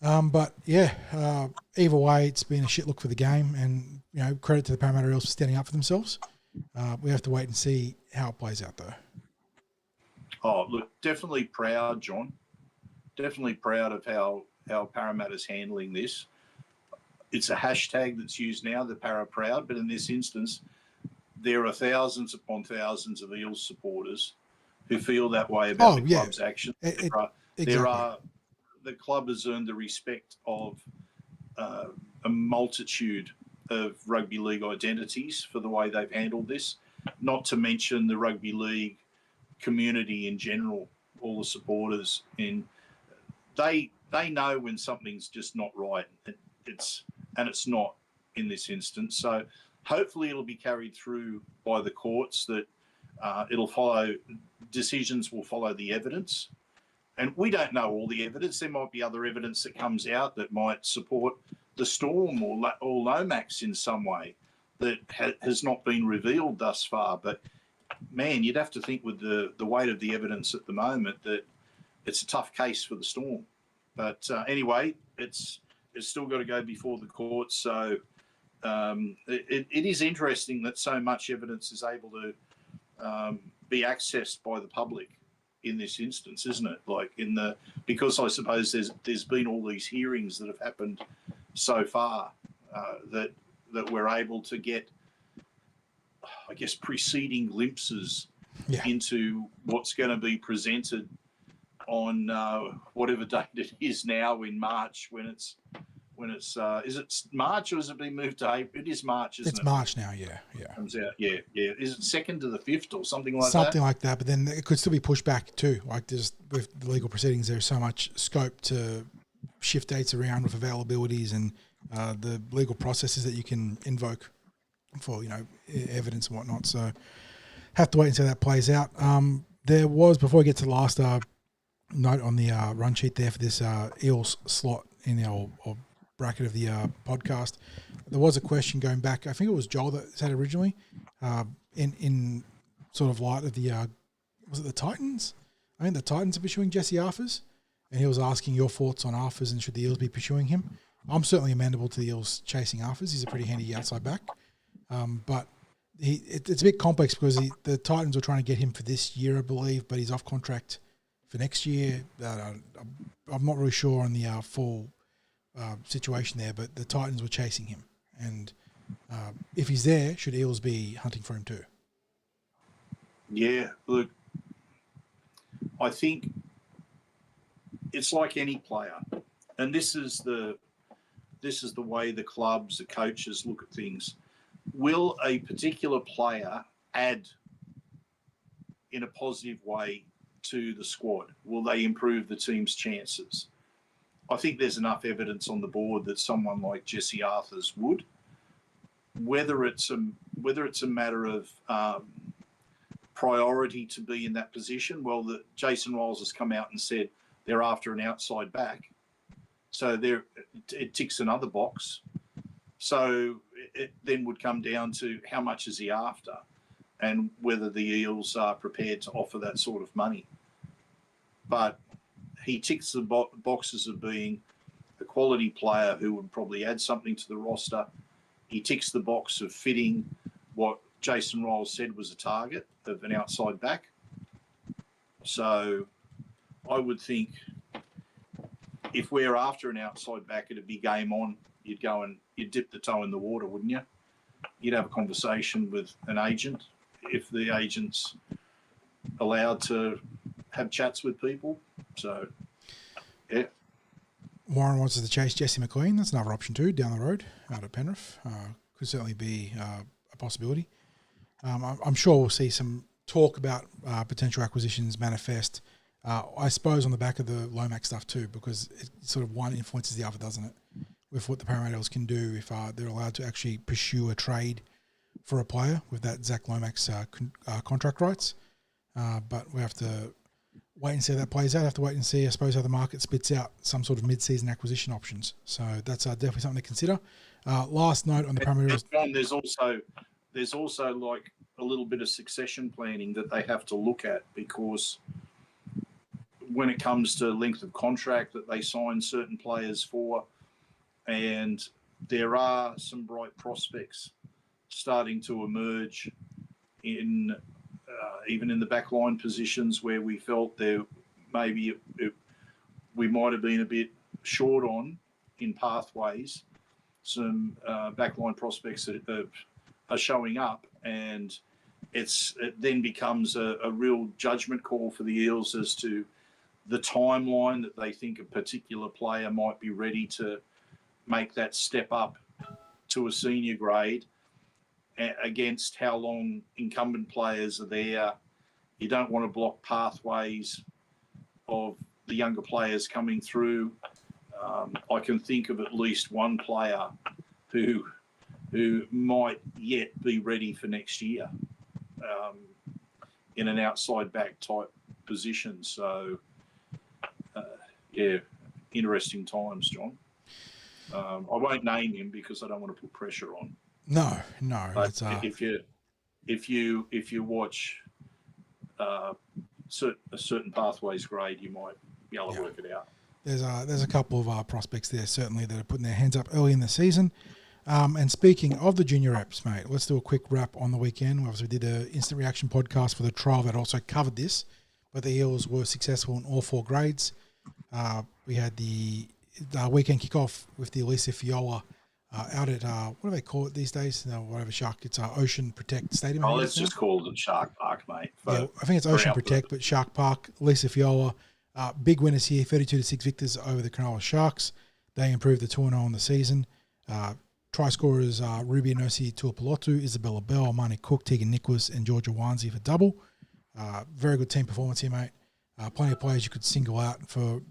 But yeah, either way, it's been a shit look for the game, and credit to the Parramatta Eels for standing up for themselves. We have to wait and see how it plays out, though. Oh, look, definitely proud, John. Definitely proud of how Parramatta's handling this. It's a hashtag that's used now, the Para Proud, but in this instance, there are thousands upon thousands of Eels supporters who feel that way about the club's actions. The club has earned the respect of a multitude of rugby league identities for the way they've handled this, not to mention the rugby league community in general, all the supporters. They know when something's just not right. It's not in this instance. So hopefully it'll be carried through by the courts, that decisions will follow the evidence. And we don't know all the evidence. There might be other evidence that comes out that might support the Storm or Lomax in some way that has not been revealed thus far. But, man, you'd have to think with the weight of the evidence at the moment that it's a tough case for the Storm. But anyway, it's still got to go before the courts. So it is interesting that so much evidence is able to be accessed by the public in this instance, isn't it? Because I suppose there's been all these hearings that have happened so far that we're able to get, I guess, preceding glimpses into what's going to be presented on whatever date it is now in March, when it's is it March or has it been moved to April? It is March, isn't it? It's March now, yeah. Comes out, yeah. Is it 2nd to the 5th or something like that? Something like that, but then it could still be pushed back too. Like with the legal proceedings, there's so much scope to shift dates around with availabilities and the legal processes that you can invoke for, evidence and whatnot. So have to wait and see how that plays out. There was, before I get to the last note on the run sheet there for this Eels slot in our bracket of the podcast, there was a question going back. I think it was Joel that said originally, in sort of light of the was it the Titans? I think the Titans are pursuing Jesse Arthurs, and he was asking your thoughts on Arthurs and should the Eels be pursuing him. I'm certainly amenable to the Eels chasing Arthurs. He's a pretty handy outside back, but it's a bit complex because the Titans were trying to get him for this year, I believe, but he's off contract for next year. I'm not really sure on the full situation there, but the Titans were chasing him, and if he's there, should Eels be hunting for him too? Yeah, look, I think it's like any player, and this is the way the clubs, the coaches look at things. Will a particular player add in a positive way to the squad? Will they improve the team's chances? I think there's enough evidence on the board that someone like Jesse Arthurs would. Whether it's a matter of priority to be in that position, well, Jason Ryles has come out and said they're after an outside back, so it ticks another box. So it then would come down to how much is he after, and whether the Eels are prepared to offer that sort of money. But he ticks the boxes of being a quality player who would probably add something to the roster. He ticks the box of fitting what Jason Ryles said was a target of an outside back. So I would think if we're after an outside back, it'd be game on. You'd go and you'd dip the toe in the water, wouldn't you? You'd have a conversation with an agent if the agent's allowed to have chats with people. So, yeah. Warren wants us to chase Jesse McLean. That's another option too, down the road out of Penrith. Could certainly be a possibility. I'm sure we'll see some talk about potential acquisitions manifest, I suppose, on the back of the Lomax stuff too, because it sort of one influences the other, doesn't it? With what the Parramatta Eels can do if they're allowed to actually pursue a trade for a player with that Zac Lomax contract rights. But we have to wait and see how that plays out. Have to wait and see, I suppose, how the market spits out some sort of mid-season acquisition options. So that's definitely something to consider. Last note on the Parramatta Eels. John, there's also like a little bit of succession planning that they have to look at, because when it comes to length of contract that they sign certain players for, and there are some bright prospects starting to emerge in even in the backline positions where we felt there maybe we might have been a bit short on in pathways, some backline prospects that are showing up, and it then becomes a real judgment call for the Eels as to the timeline that they think a particular player might be ready to make that step up to a senior grade, against how long incumbent players are there. You don't want to block pathways of the younger players coming through. I can think of at least one player who might yet be ready for next year in an outside back type position. So, interesting times, John. I won't name him because I don't want to put pressure on. No. But if you watch a certain pathways grade, you might be able to work it out. There's a couple of prospects there certainly that are putting their hands up early in the season. And speaking of the junior reps, mate, let's do a quick wrap on the weekend. We obviously did an instant reaction podcast for the trial that also covered this, but the Eels were successful in all 4 grades. We had the weekend kickoff with the Elisa Fiola out at, what do they call it these days? No, whatever, Shark. It's Ocean Protect Stadium. Oh, let's just call it Shark Park, mate. Yeah, I think it's Ocean Protect, but Shark Park. Elisa Fiola, big winners here, 32-6 victors over the Cronulla Sharks. They improved to 2-0 on the season. Try scorers Ruby Nosi Tuapolotu, Isabella Bell, Marnie Cook, Tegan Nicholas, and Georgia Wanzi for double. Very good team performance here, mate. Plenty of players you could single out for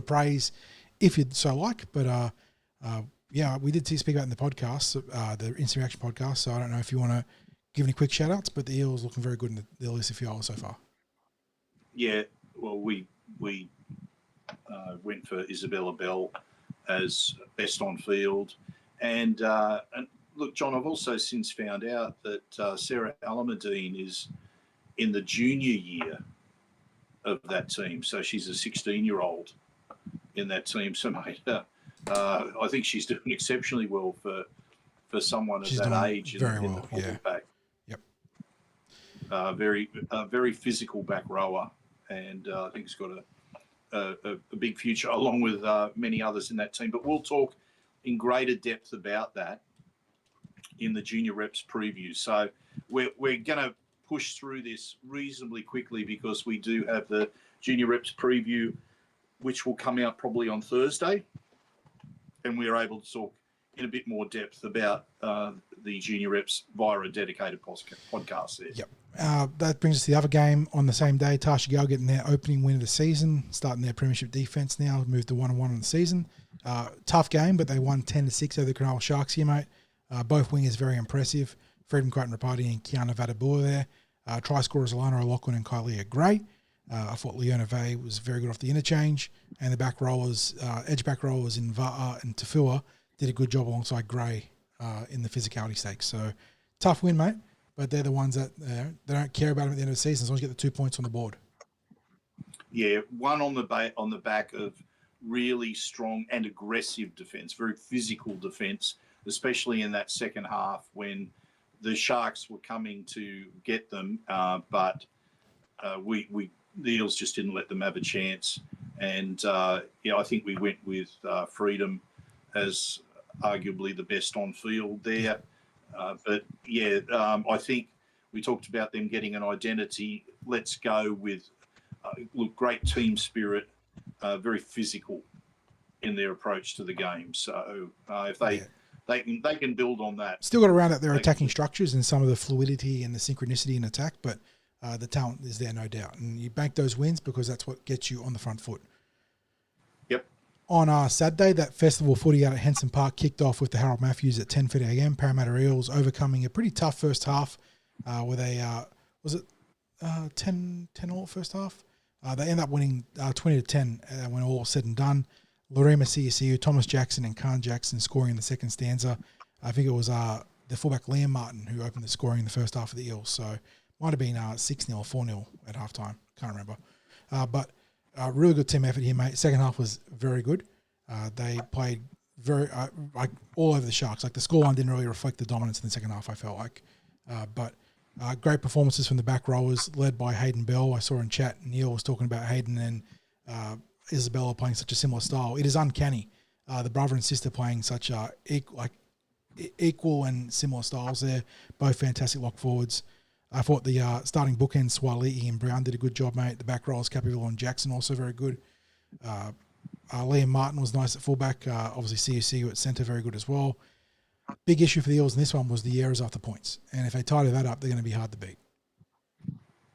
praise if you'd so like. But we did speak about in the podcast, the Instant Reaction podcast. So I don't know if you want to give any quick shout outs, but the Eels looking very good in the Elisa Fiola so far. Yeah, well, we went for Isabella Bell as best on field. And look, John, I've also since found out that Sarah Alameddine is in the junior year of that team. So she's a 16-year-old in that team. So, mate, I think she's doing exceptionally well for someone at that age. Very well, yeah. Back. Yep. Very physical back rower, and I think he's got a big future along with many others in that team. But we'll talk in greater depth about that in the junior reps preview. So we're going to push through this reasonably quickly because we do have the junior reps preview, which will come out probably on Thursday, and we're able to talk in a bit more depth about the junior reps via a dedicated podcast there. Yep. That brings us to the other game on the same day. Tarsha Gale getting their opening win of the season, starting their premiership defence now, moved to 1-1 on the season. Tough game, but they won 10-6 over the Cronulla Sharks here, mate. Both wingers very impressive. Freedom Crichton Rapati and Kiana Vadabua there. Try scorers Alana O'Loughlin and Kylie Gray. I thought Leona Vey was very good off the interchange. And the back rowers, edge back rowers in Va'a and Tafua did a good job alongside Gray in the physicality stakes. So tough win, mate. But they're the ones that they don't care about them at the end of the season as long as you get the 2 points on the board. Yeah, one on the back of really strong and aggressive defence, very physical defence, especially in that second half when the Sharks were coming to get them, but the Eels just didn't let them have a chance. And I think we went with Freedom as arguably the best on field there. I think we talked about them getting an identity. Let's go with great team spirit, very physical in their approach to the game. So if they can build on that. Still got to round out their attacking structures and some of the fluidity and the synchronicity in attack, but the talent is there, no doubt. And you bank those wins because that's what gets you on the front foot. Yep. On Saturday, that festival footy out at Henson Park kicked off with the Harold Matthews at 10:30 a.m. Parramatta Eels overcoming a pretty tough first half where they, was it 10-all first half? They end up winning 20-10 when all said and done. Lorema CSU, Thomas Jackson and Khan Jackson scoring in the second stanza. I think it was the fullback Liam Martin who opened the scoring in the first half of the Eels. So might have been 6-0 or 4-0 at halftime. Can't remember. But really good team effort here, mate. Second half was very good. They played very all over the Sharks. Like the scoreline didn't really reflect the dominance in the second half, I felt like. But Great performances from the back rowers, led by Hayden Bell. I saw in chat Neil was talking about Hayden and Isabella playing such a similar style. It is uncanny. The brother and sister playing such equal and similar styles there. Both fantastic lock forwards. I thought the starting bookends, Swali'i and Brown, did a good job, mate. The back rowers, Capiville and Jackson, also very good. Liam Martin was nice at fullback. Obviously, CUC at centre, very good as well. Big issue for the Eels in this one was the errors after points. And if they tidy that up, they're going to be hard to beat.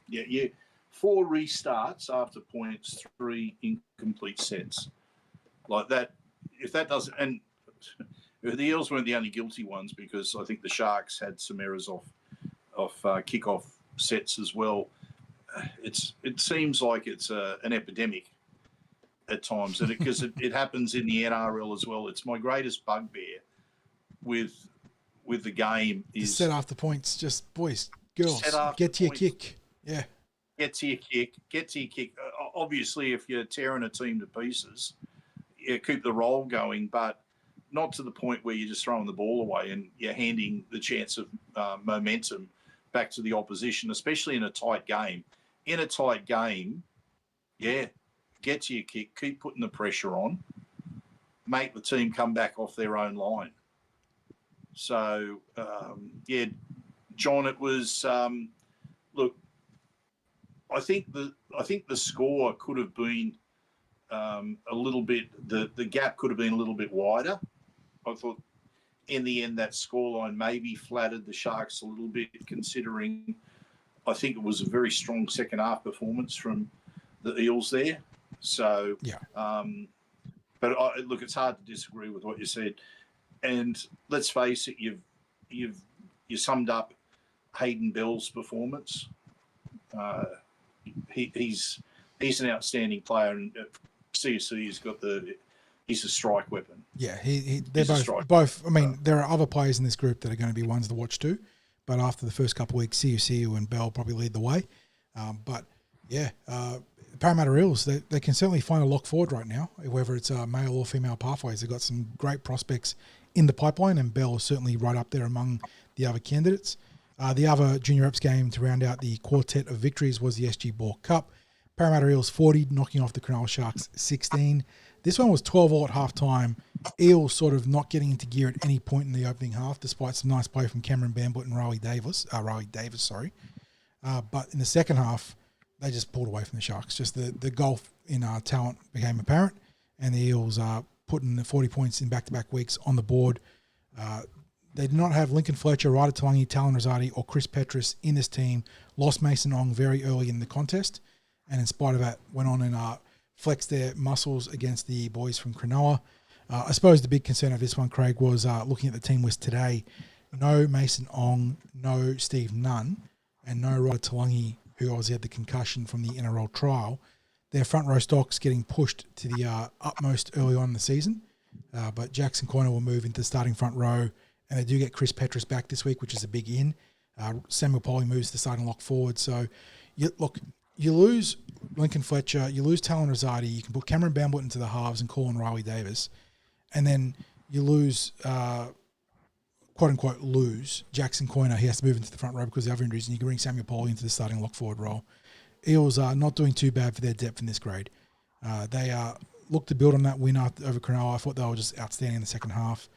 Yeah. 4 restarts after points, 3 incomplete sets. Like that, if that doesn't... And the Eels weren't the only guilty ones because I think the Sharks had some errors off kickoff sets as well. It seems like it's an epidemic at times, and because it happens in the NRL as well. It's my greatest bugbear with the game is set after points. Just boys, girls, get to your kick. Yeah, get to your kick. Obviously, if you're tearing a team to pieces, keep the roll going, but not to the point where you're just throwing the ball away and you're handing the chance of momentum back to the opposition, especially in a tight game. In a tight game, get to your kick, keep putting the pressure on, make the team come back off their own line. So, John, it was look. I think the score could have been a little bit. The gap could have been a little bit wider. I thought in the end that scoreline maybe flattered the Sharks a little bit, considering I think it was a very strong second half performance from the Eels there. So, but look, it's hard to disagree with what you said. And let's face it, you summed up Hayden Bell's performance. He's an outstanding player, and CSC he's a strike weapon. Yeah, they're both. I mean, there are other players in this group that are going to be ones to watch too. But after the first couple of weeks, CUCU and Bell probably lead the way. Parramatta Eels, they can certainly find a lock forward right now, whether it's male or female pathways. They've got some great prospects in the pipeline, and Bell is certainly right up there among the other candidates. The other junior reps game to round out the quartet of victories was the SG Ball Cup. Parramatta Eels 40, knocking off the Cronulla Sharks 16. This one was 12-all at half-time. Eels sort of not getting into gear at any point in the opening half, despite some nice play from Cameron Bambutt and Riley Davis. But in the second half, they just pulled away from the Sharks. Just the gulf in talent became apparent, and the Eels are putting the 40 points in back-to-back weeks on the board. They did not have Lincoln Fletcher, Ryder Talangi, Talon Rosati, or Chris Petrus in this team. Lost Mason Ong very early in the contest, and in spite of that, went on and flexed their muscles against the boys from Cronulla. I suppose the big concern of this one, Craig, was looking at the team list today. No Mason Ong, no Steve Nunn, and no Ryder Talangi, who obviously had the concussion from the NRL trial. Their front row stock's getting pushed to the utmost early on in the season. But Jackson Coyner will move into starting front row, and they do get Chris Petrus back this week, which is a big in. Samuel Polly moves to starting lock forward. So, you lose Lincoln Fletcher, you lose Talon Rosati, you can put Cameron Bambutt into the halves and call on Riley Davis, and then you lose, quote-unquote, lose Jackson Coyner. He has to move into the front row because of other injuries, and you can bring Samuel Polly into the starting lock forward role. Eels are not doing too bad for their depth in this grade. They look to build on that win over Cronulla. I thought they were just outstanding in the second half.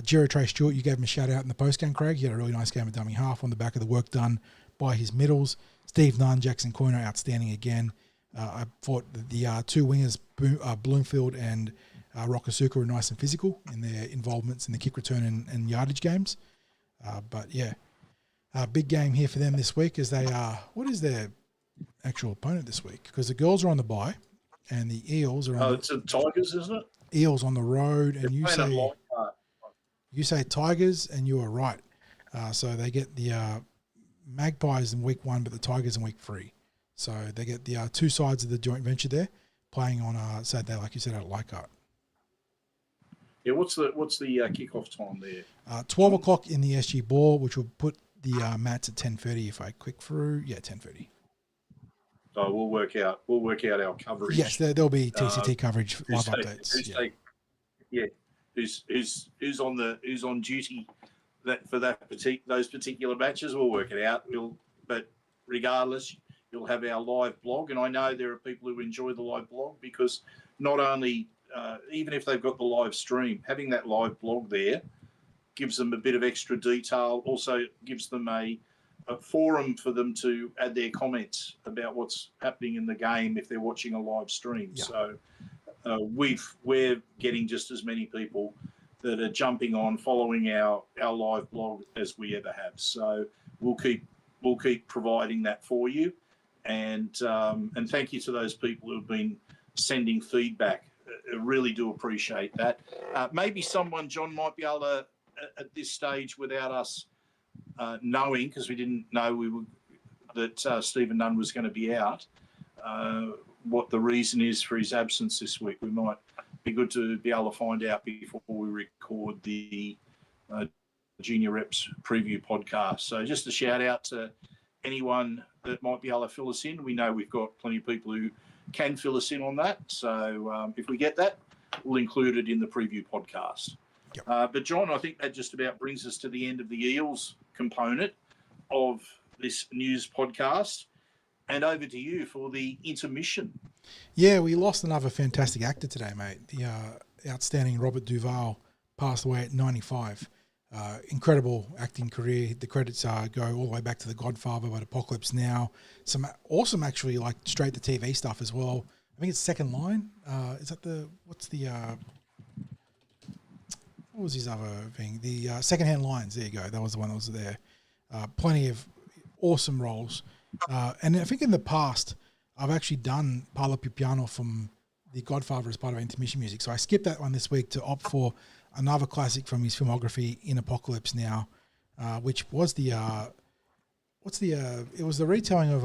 Jerry Trey Stewart, you gave him a shout-out in the post-game, Craig. He had a really nice game at dummy half on the back of the work done by his middles. Steve Nunn, Jackson Coyner, outstanding again. I thought that the two wingers, Bloomfield and Rokasuka, were nice and physical in their involvements in the kick return and yardage games. Big game here for them this week as they are... What is their actual opponent this week? Because the girls are on the bye and the Eels are on it's the Tigers, isn't it? Eels on the road, and you say Tigers, and you are right. So they get the Magpies in week 1, but the Tigers in week 3. So they get the two sides of the joint venture there playing on Saturday, like you said, at Leichhardt. Yeah, what's the kickoff time there? 12 o'clock in the SG Ball, which will put the mats at 10:30 if I click through. Yeah, 10:30. So we'll work out our coverage. Yes, there'll be TCT coverage, live updates. Who's on duty those particular matches. We'll work it out. But regardless, you'll have our live blog, and I know there are people who enjoy the live blog because not only even if they've got the live stream, having that live blog there gives them a bit of extra detail. Also gives them a forum for them to add their comments about what's happening in the game if they're watching a live stream. Yeah. So we're getting just as many people that are jumping on, following our live blog as we ever have. So we'll keep providing that for you, and thank you to those people who have been sending feedback. I really do appreciate that. Maybe someone, John, might be able to at this stage without us knowing, because we didn't know that Stephen Nunn was going to be out. What the reason is for his absence this week. We might be good to be able to find out before we record the Junior Reps preview podcast. So just a shout out to anyone that might be able to fill us in. We know we've got plenty of people who can fill us in on that. So if we get that, we'll include it in the preview podcast. Yep. But John, I think that just about brings us to the end of the Eels component of this news podcast. And over to you for the intermission. Yeah, we lost another fantastic actor today, mate. The outstanding Robert Duvall passed away at 95. Incredible acting career. The credits go all the way back to The Godfather, but Apocalypse Now. Some awesome, actually, like straight to TV stuff as well. I think it's Second Line. Is that what was his other thing? The Secondhand Lines. There you go. That was the one that was there. Plenty of awesome roles. And I think in the past, I've actually done Parlo Più Piano from The Godfather as part of intermission music. So I skipped that one this week to opt for another classic from his filmography, In Apocalypse Now, which was it was the retelling of,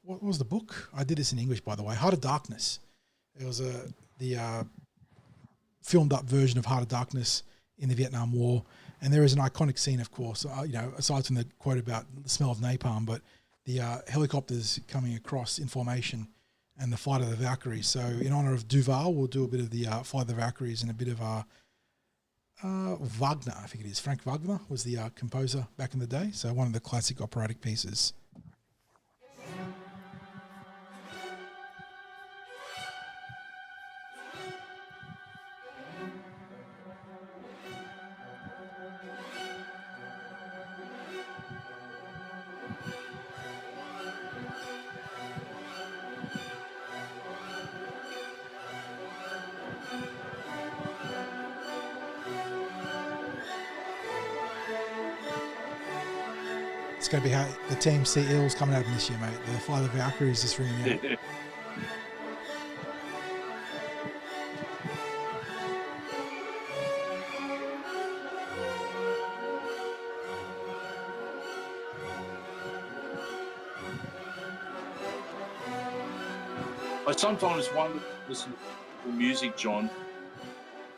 what was the book? I did this in English, by the way, Heart of Darkness. It was the filmed up version of Heart of Darkness in the Vietnam War. And there is an iconic scene, of course, aside from the quote about the smell of napalm, but the helicopters coming across in formation and the Flight of the Valkyries. So in honor of Duvall, we'll do a bit of the Flight of the Valkyries and a bit of Wagner, I think it is. Frank Wagner was the composer back in the day. So one of the classic operatic pieces. It's going to be how the Team Sea Eels coming out of this year, mate. The Flight of the Valkyries is ringing out. I sometimes wonder, listen to music, John,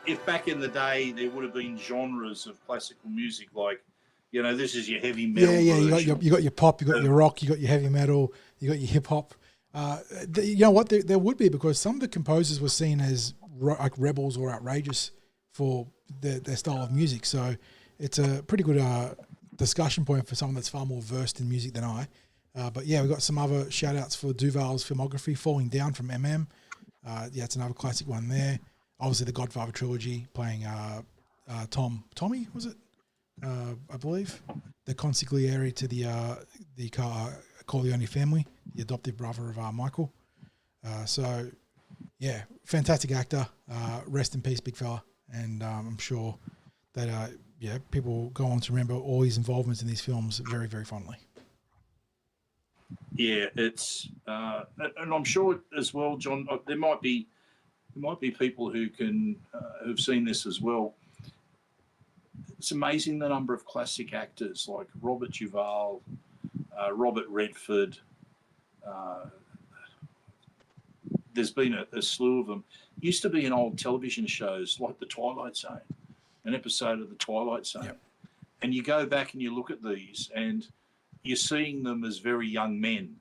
if back in the day there would have been genres of classical music like, this is your heavy metal. Yeah. You got your pop, you got your rock, you got your heavy metal, you got your hip hop. You know what? There would be, because some of the composers were seen as like rebels or outrageous for their style of music. So it's a pretty good discussion point for someone that's far more versed in music than I. But yeah, we've got some other shout outs for Duvall's filmography, Falling Down from MM. It's another classic one there. Obviously, the Godfather trilogy, playing Tommy, was it? I believe the consigliere to the Corleone family, the adoptive brother of Michael. So, yeah, fantastic actor. Rest in peace, big fella. And I'm sure that people will go on to remember all his involvements in these films very, very fondly. Yeah, it's and I'm sure as well, John. There might be people who can who've seen this as well. It's amazing the number of classic actors like Robert Duvall, Robert Redford. There's been a slew of them. Used to be in old television shows like The Twilight Zone, an episode of The Twilight Zone. Yep. And you go back and you look at these and you're seeing them as very young men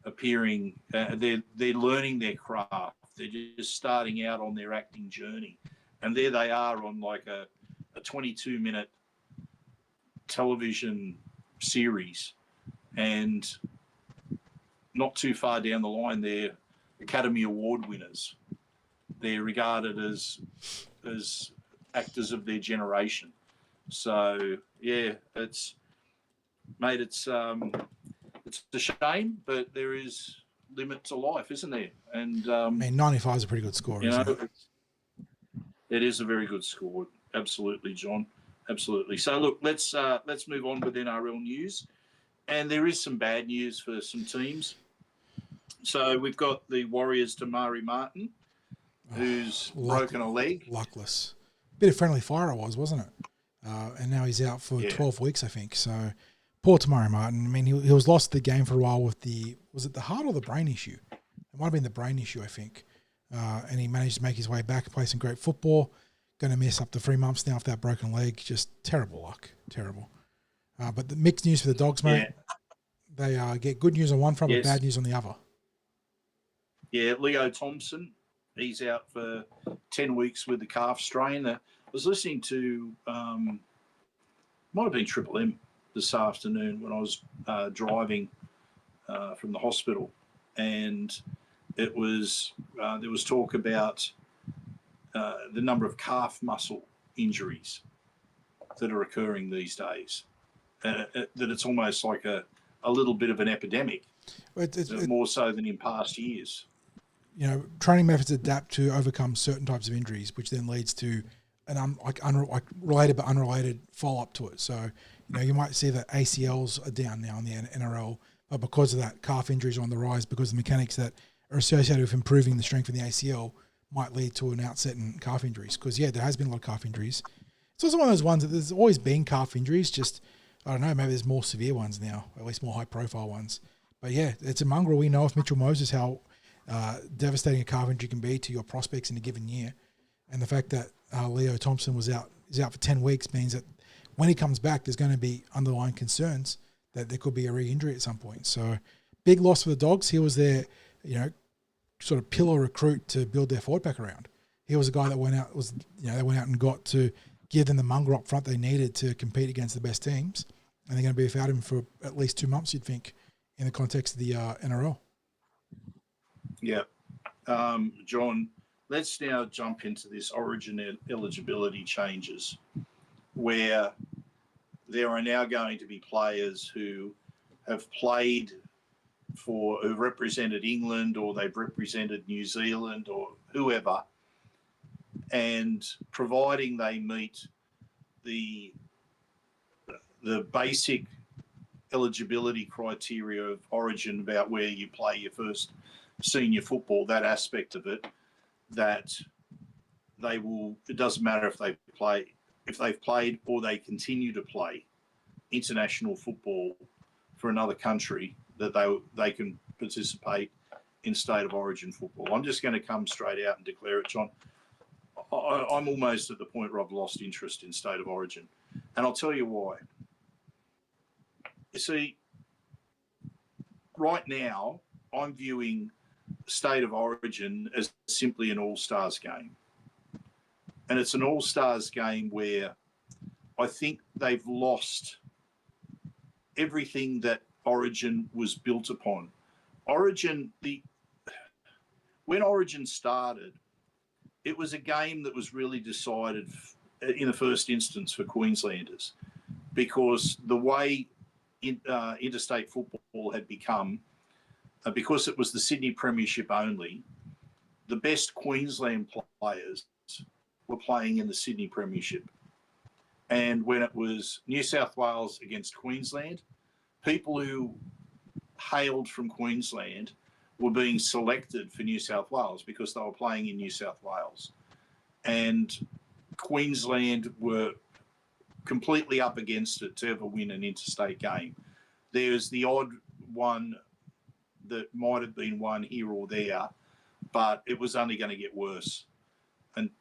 appearing. They're learning their craft. They're just starting out on their acting journey. And there they are on like a 22-minute television series, and not too far down the line, they're Academy Award winners. They're regarded as actors of their generation. So yeah, it's a shame, but there is limit to life, isn't there? And I mean, 95 is a pretty good score, isn't it? It is a very good score. Absolutely, John. Absolutely. So look, let's move on with NRL news, and there is some bad news for some teams. So we've got the Warriors' Te Maire Martin, who's broken a leg. Luckless. Bit of friendly fire it was, wasn't it? And now he's out for 12 weeks, I think. So poor Te Maire Martin. I mean, he was lost the game for a while with was it the heart or the brain issue? It might have been the brain issue, I think. And he managed to make his way back and play some great football. Going to miss up to 3 months now with that broken leg. Just terrible luck. Terrible. But the mixed news for the Dogs, mate. Yeah. They get good news on one front, but bad news on the other. Yeah, Leo Thompson, he's out for 10 weeks with the calf strain. I was listening to, might have been Triple M this afternoon when I was driving from the hospital, and it was there was talk about the number of calf muscle injuries that are occurring these days, that it's almost like a little bit of an epidemic, more so than in past years. You know, training methods adapt to overcome certain types of injuries, which then leads to an related but unrelated follow-up to it. So, you know, you might see that ACLs are down now in the NRL, but because of that, calf injuries are on the rise because the mechanics that are associated with improving the strength of the ACL might lead to an outset in calf injuries. Because, there has been a lot of calf injuries. It's also one of those ones that there's always been calf injuries, just, I don't know, maybe there's more severe ones now, or at least more high-profile ones. But, it's a mongrel. We know with Mitchell Moses how devastating a calf injury can be to your prospects in a given year. And the fact that Leo Thompson is out for 10 weeks means that when he comes back, there's going to be underlying concerns that there could be a re-injury at some point. So big loss for the Dogs. He was their, sort of pillar recruit to build their forward pack around. He was a guy that went out and got to give them the mongrel up front they needed to compete against the best teams. And they're going to be without him for at least 2 months, you'd think, in the context of the NRL. Yeah. John, let's now jump into this Origin eligibility changes, where there are now going to be players who have played who've represented England, or they've represented New Zealand, or whoever, and providing they meet the basic eligibility criteria of Origin about where you play your first senior football, that aspect of it, that they will, it doesn't matter if they've played or they continue to play international football for another country, that they can participate in state of origin football. I'm just going to come straight out and declare it, John. I'm almost at the point where I've lost interest in state of origin. And I'll tell you why. You see, right now, I'm viewing state of origin as simply an all-stars game. And it's an all-stars game where I think they've lost everything that Origin was built upon. When Origin started, it was a game that was really decided in the first instance for Queenslanders, because the way interstate football had become, because it was the Sydney Premiership only, the best Queensland players were playing in the Sydney Premiership. And when it was New South Wales against Queensland, people who hailed from Queensland were being selected for New South Wales because they were playing in New South Wales. And Queensland were completely up against it to ever win an interstate game. There's the odd one that might have been won here or there, but it was only going to get worse. And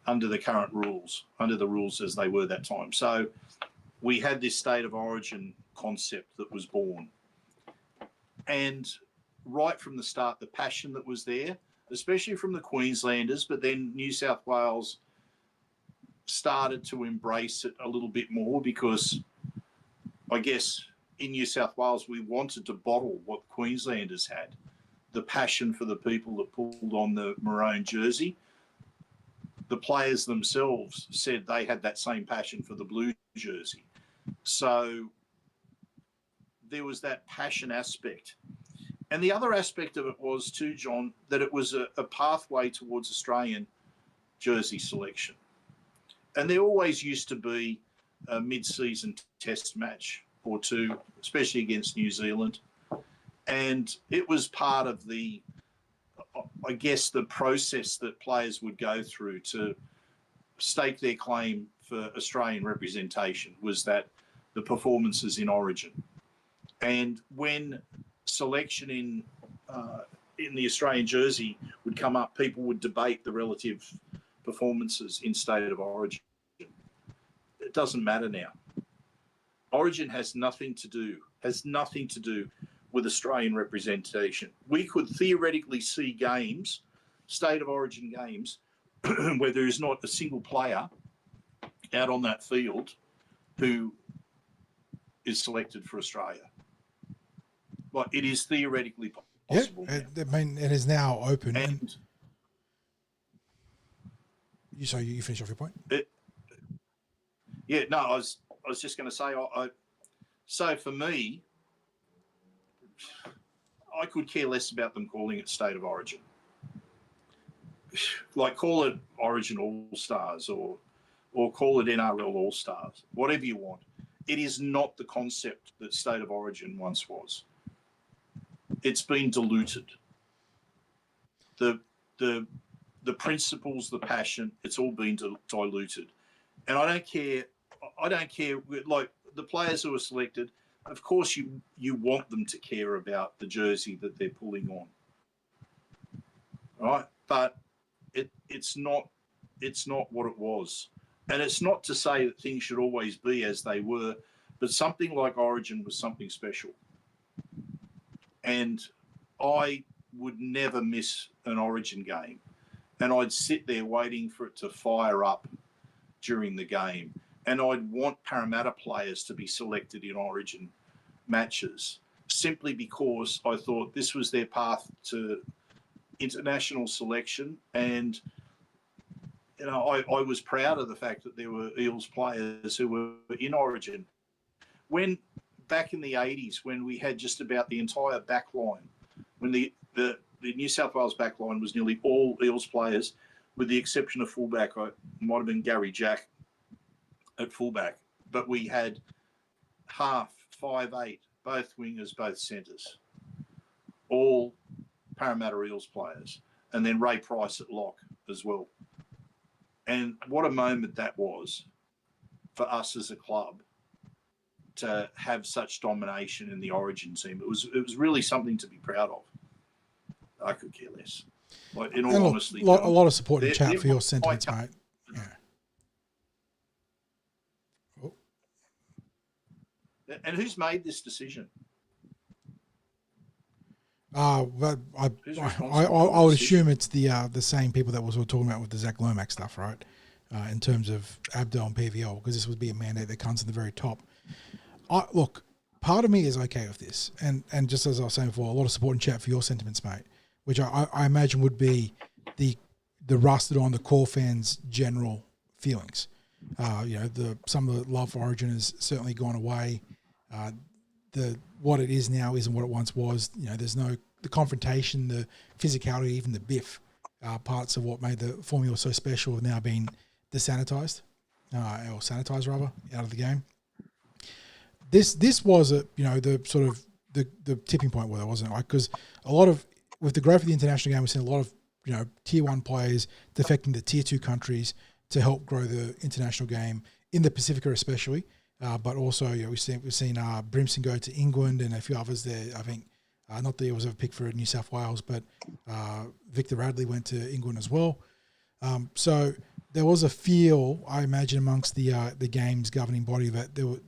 under the current rules, under the rules as they were that time. So we had this state of origin concept that was born. And right from the start, the passion that was there, especially from the Queenslanders, but then New South Wales started to embrace it a little bit more because I guess in New South Wales we wanted to bottle what Queenslanders had, the passion for the people that pulled on the maroon jersey. The players themselves said they had that same passion for the blue jersey. So there was that passion aspect. And the other aspect of it was too, John, that it was a pathway towards Australian jersey selection. And there always used to be a mid-season test match or two, especially against New Zealand. And it was part of the, I guess, the process that players would go through to stake their claim for Australian representation was that the performances in Origin. And when selection in the Australian jersey would come up, people would debate the relative performances in state of origin. It doesn't matter now. Origin has nothing to do with Australian representation. We could theoretically see games, state of origin games, where there is not a single player out on that field who is selected for Australia. Like, it is theoretically possible. Yeah, I mean, it is now open. And you finish off your point? I was just going to say, so for me, I could care less about them calling it state of origin. Like, call it Origin All-Stars or call it NRL All-Stars, whatever you want. It is not the concept that state of origin once was. It's been diluted. The principles, the passion, it's all been diluted. And I don't care, like, the players who are selected, of course you want them to care about the jersey that they're pulling on. Right? But it's not what it was. And it's not to say that things should always be as they were, but something like Origin was something special. And I would never miss an Origin game. And I'd sit there waiting for it to fire up during the game. And I'd want Parramatta players to be selected in Origin matches simply because I thought this was their path to international selection. And, you know, I was proud of the fact that there were Eels players who were in Origin. When back in the 80s, when we had just about the entire back line, when the New South Wales back line was nearly all Eels players, with the exception of fullback, it might have been Gary Jack at fullback, but we had half, 5'8", both wingers, both centres, all Parramatta Eels players, and then Ray Price at lock as well. And what a moment that was for us as a club to have such domination in the Origin team. It was really something to be proud of. I could care less. Like, in all honesty, a lot of support in the chat for your sentiments, mate. Yeah. Oh. And who's made this decision? But I would assume it's the same people that was talking about with the Zac Lomax stuff, right? In terms of Abdel and PVL, because this would be a mandate that comes to the very top. Look, part of me is okay with this, and just as I was saying before, a lot of support in chat for your sentiments, mate, which I imagine would be the rusted on the core fans' general feelings. Some of the love for Origin has certainly gone away. What it is now isn't what it once was. You know, there's no the confrontation, the physicality, even the biff parts of what made the formula so special have now been desanitized, or sanitized rather, out of the game. This was the sort of the tipping point where there wasn't, like, because a lot of with the growth of the international game, we've seen a lot of tier 1 players defecting to tier 2 countries to help grow the international game in the Pacifica especially. But also, we've seen Brimson go to England and a few others there. I think not that he was ever picked for New South Wales, but Victor Radley went to England as well. So there was a feel, I imagine, amongst the game's governing body that there were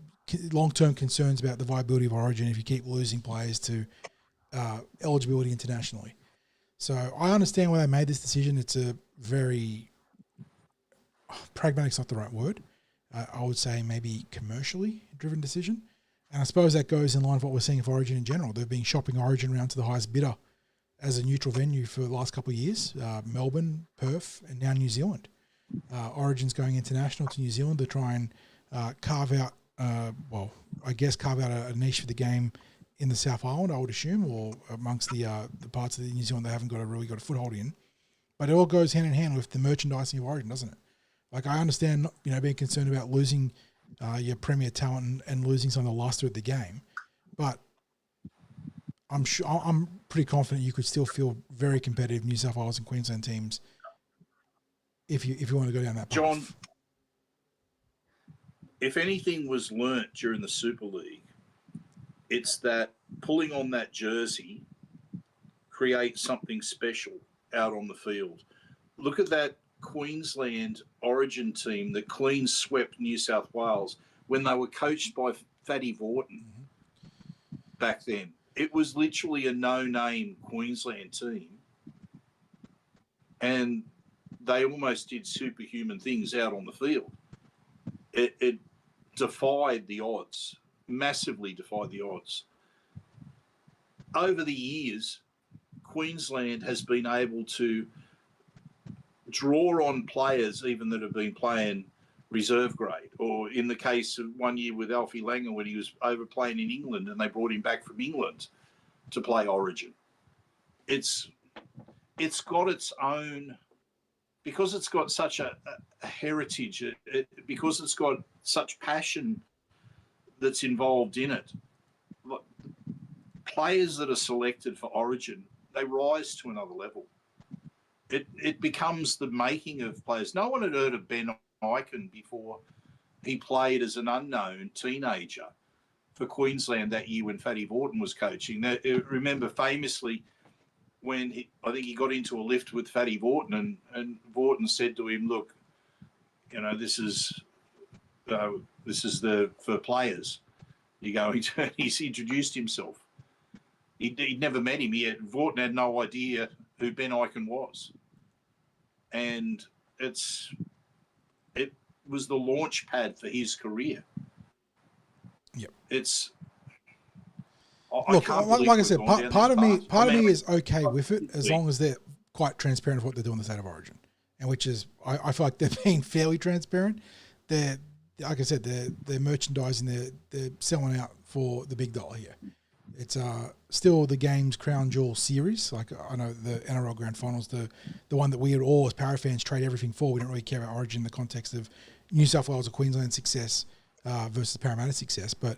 long-term concerns about the viability of Origin if you keep losing players to eligibility internationally. So I understand why they made this decision. It's a very pragmatic's not the right word. I would say maybe commercially driven decision. And I suppose that goes in line with what we're seeing for Origin in general. They've been shopping Origin around to the highest bidder as a neutral venue for the last couple of years. Melbourne, Perth, and now New Zealand. Origin's going international to New Zealand to try and carve out, carve out a niche for the game in the South Island, I would assume, or amongst the parts of New Zealand they haven't really got a foothold in. But it all goes hand in hand with the merchandising of Origin, doesn't it? Like, I understand, being concerned about losing your premier talent and losing some of the luster of the game, but I'm pretty confident you could still feel very competitive New South Wales and Queensland teams if you want to go down that path. John, if anything was learnt during the Super League, it's that pulling on that jersey creates something special out on the field. Look at that Queensland Origin team that clean swept New South Wales when they were coached by Fatty Vorton back then. It was literally a no-name Queensland team, and they almost did superhuman things out on the field. It defied the odds, massively defied the odds. Over the years, Queensland has been able to draw on players even that have been playing reserve grade, or in the case of one year with Alfie Langer when he was over playing in England and they brought him back from England to play Origin. It's got its own, because it's got such a heritage, because it's got such passion that's involved in it. Players that are selected for Origin, they rise to another level. It becomes the making of players. No one had heard of Ben Ikin before he played as an unknown teenager for Queensland that year when Fatty Vorton was coaching. Now, remember famously when I think he got into a lift with Fatty Vorton and Vorton said to him, "Look, this is for players. You're going to." He's introduced himself. He'd never met him yet. Vorton had no idea who Ben Ikin was. And it was the launch pad for his career. Yep. Like I said, part of me is okay with it as long as they're quite transparent of what they do in the State of Origin, and which is I feel like they're being fairly transparent. They're, like I said, they're merchandising, they're selling out for the big dollar here. It's still the game's crown jewel series. Like, I know the NRL Grand Finals, the one that we would all as Para fans trade everything for. We don't really care about Origin in the context of New South Wales or Queensland success versus Parramatta success, but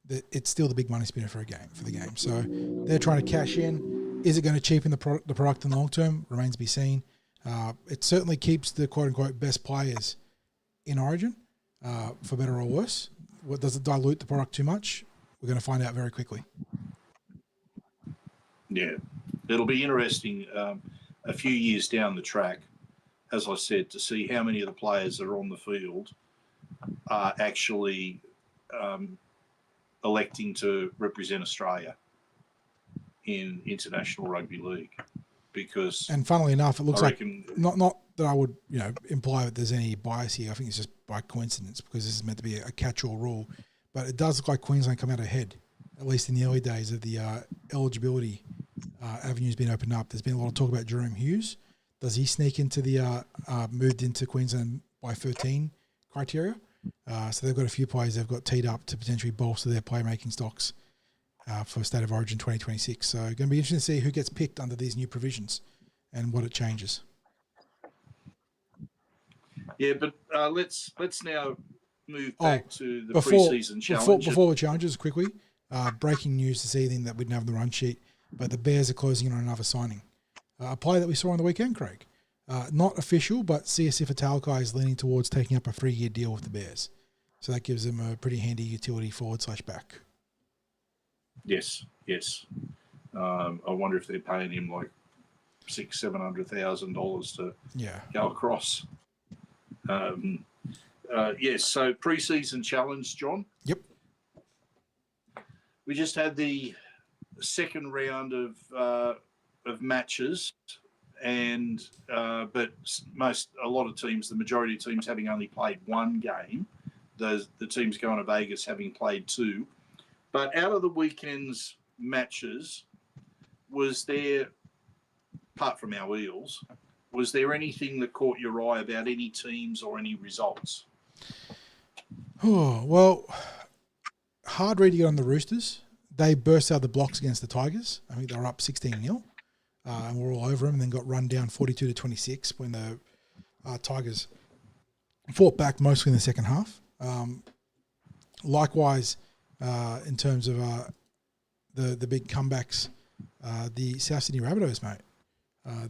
it's still the big money spinner for the game. So they're trying to cash in. Is it going to cheapen the product in the long term? Remains to be seen. It certainly keeps the quote unquote best players in Origin, for better or worse. Does it dilute the product too much? We're going to find out very quickly. Yeah, it'll be interesting a few years down the track, as I said, to see how many of the players that are on the field are actually electing to represent Australia in International Rugby League. And funnily enough, it looks like not that I would imply that there's any bias here. I think it's just by coincidence because this is meant to be a catch-all rule. But it does look like Queensland come out ahead, at least in the early days of the eligibility avenues being opened up. There's been a lot of talk about Jerome Hughes. Does he sneak into the moved into Queensland by 13 criteria? So they've got a few players they've got teed up to potentially bolster their playmaking stocks for State of Origin 2026. So going to be interesting to see who gets picked under these new provisions and what it changes. Yeah, but let's now move back to the preseason challenge. Before the challenges, quickly, breaking news this evening that we didn't have the run sheet, but the Bears are closing in on another signing. A player that we saw on the weekend, Craig. Not official, but CSF Italikai is leaning towards taking up a 3-year deal with the Bears. So that gives them a pretty handy utility forward/back. Yes. I wonder if they're paying him like $600,000-$700,000 to go across. Yes, so preseason challenge, John. Yep. We just had the second round of matches and but a lot of teams, the majority of teams having only played one game, the teams going to Vegas having played two. But out of the weekend's matches, was there, apart from our Eels, was there anything that caught your eye about any teams or any results? Oh, well, hard read to get on the Roosters. They burst out the blocks against the Tigers. I think they were up 16-0. And we're all over them, and then got run down 42-26 when the Tigers fought back mostly in the second half. Likewise, in terms of the big comebacks, the South Sydney Rabbitohs, mate,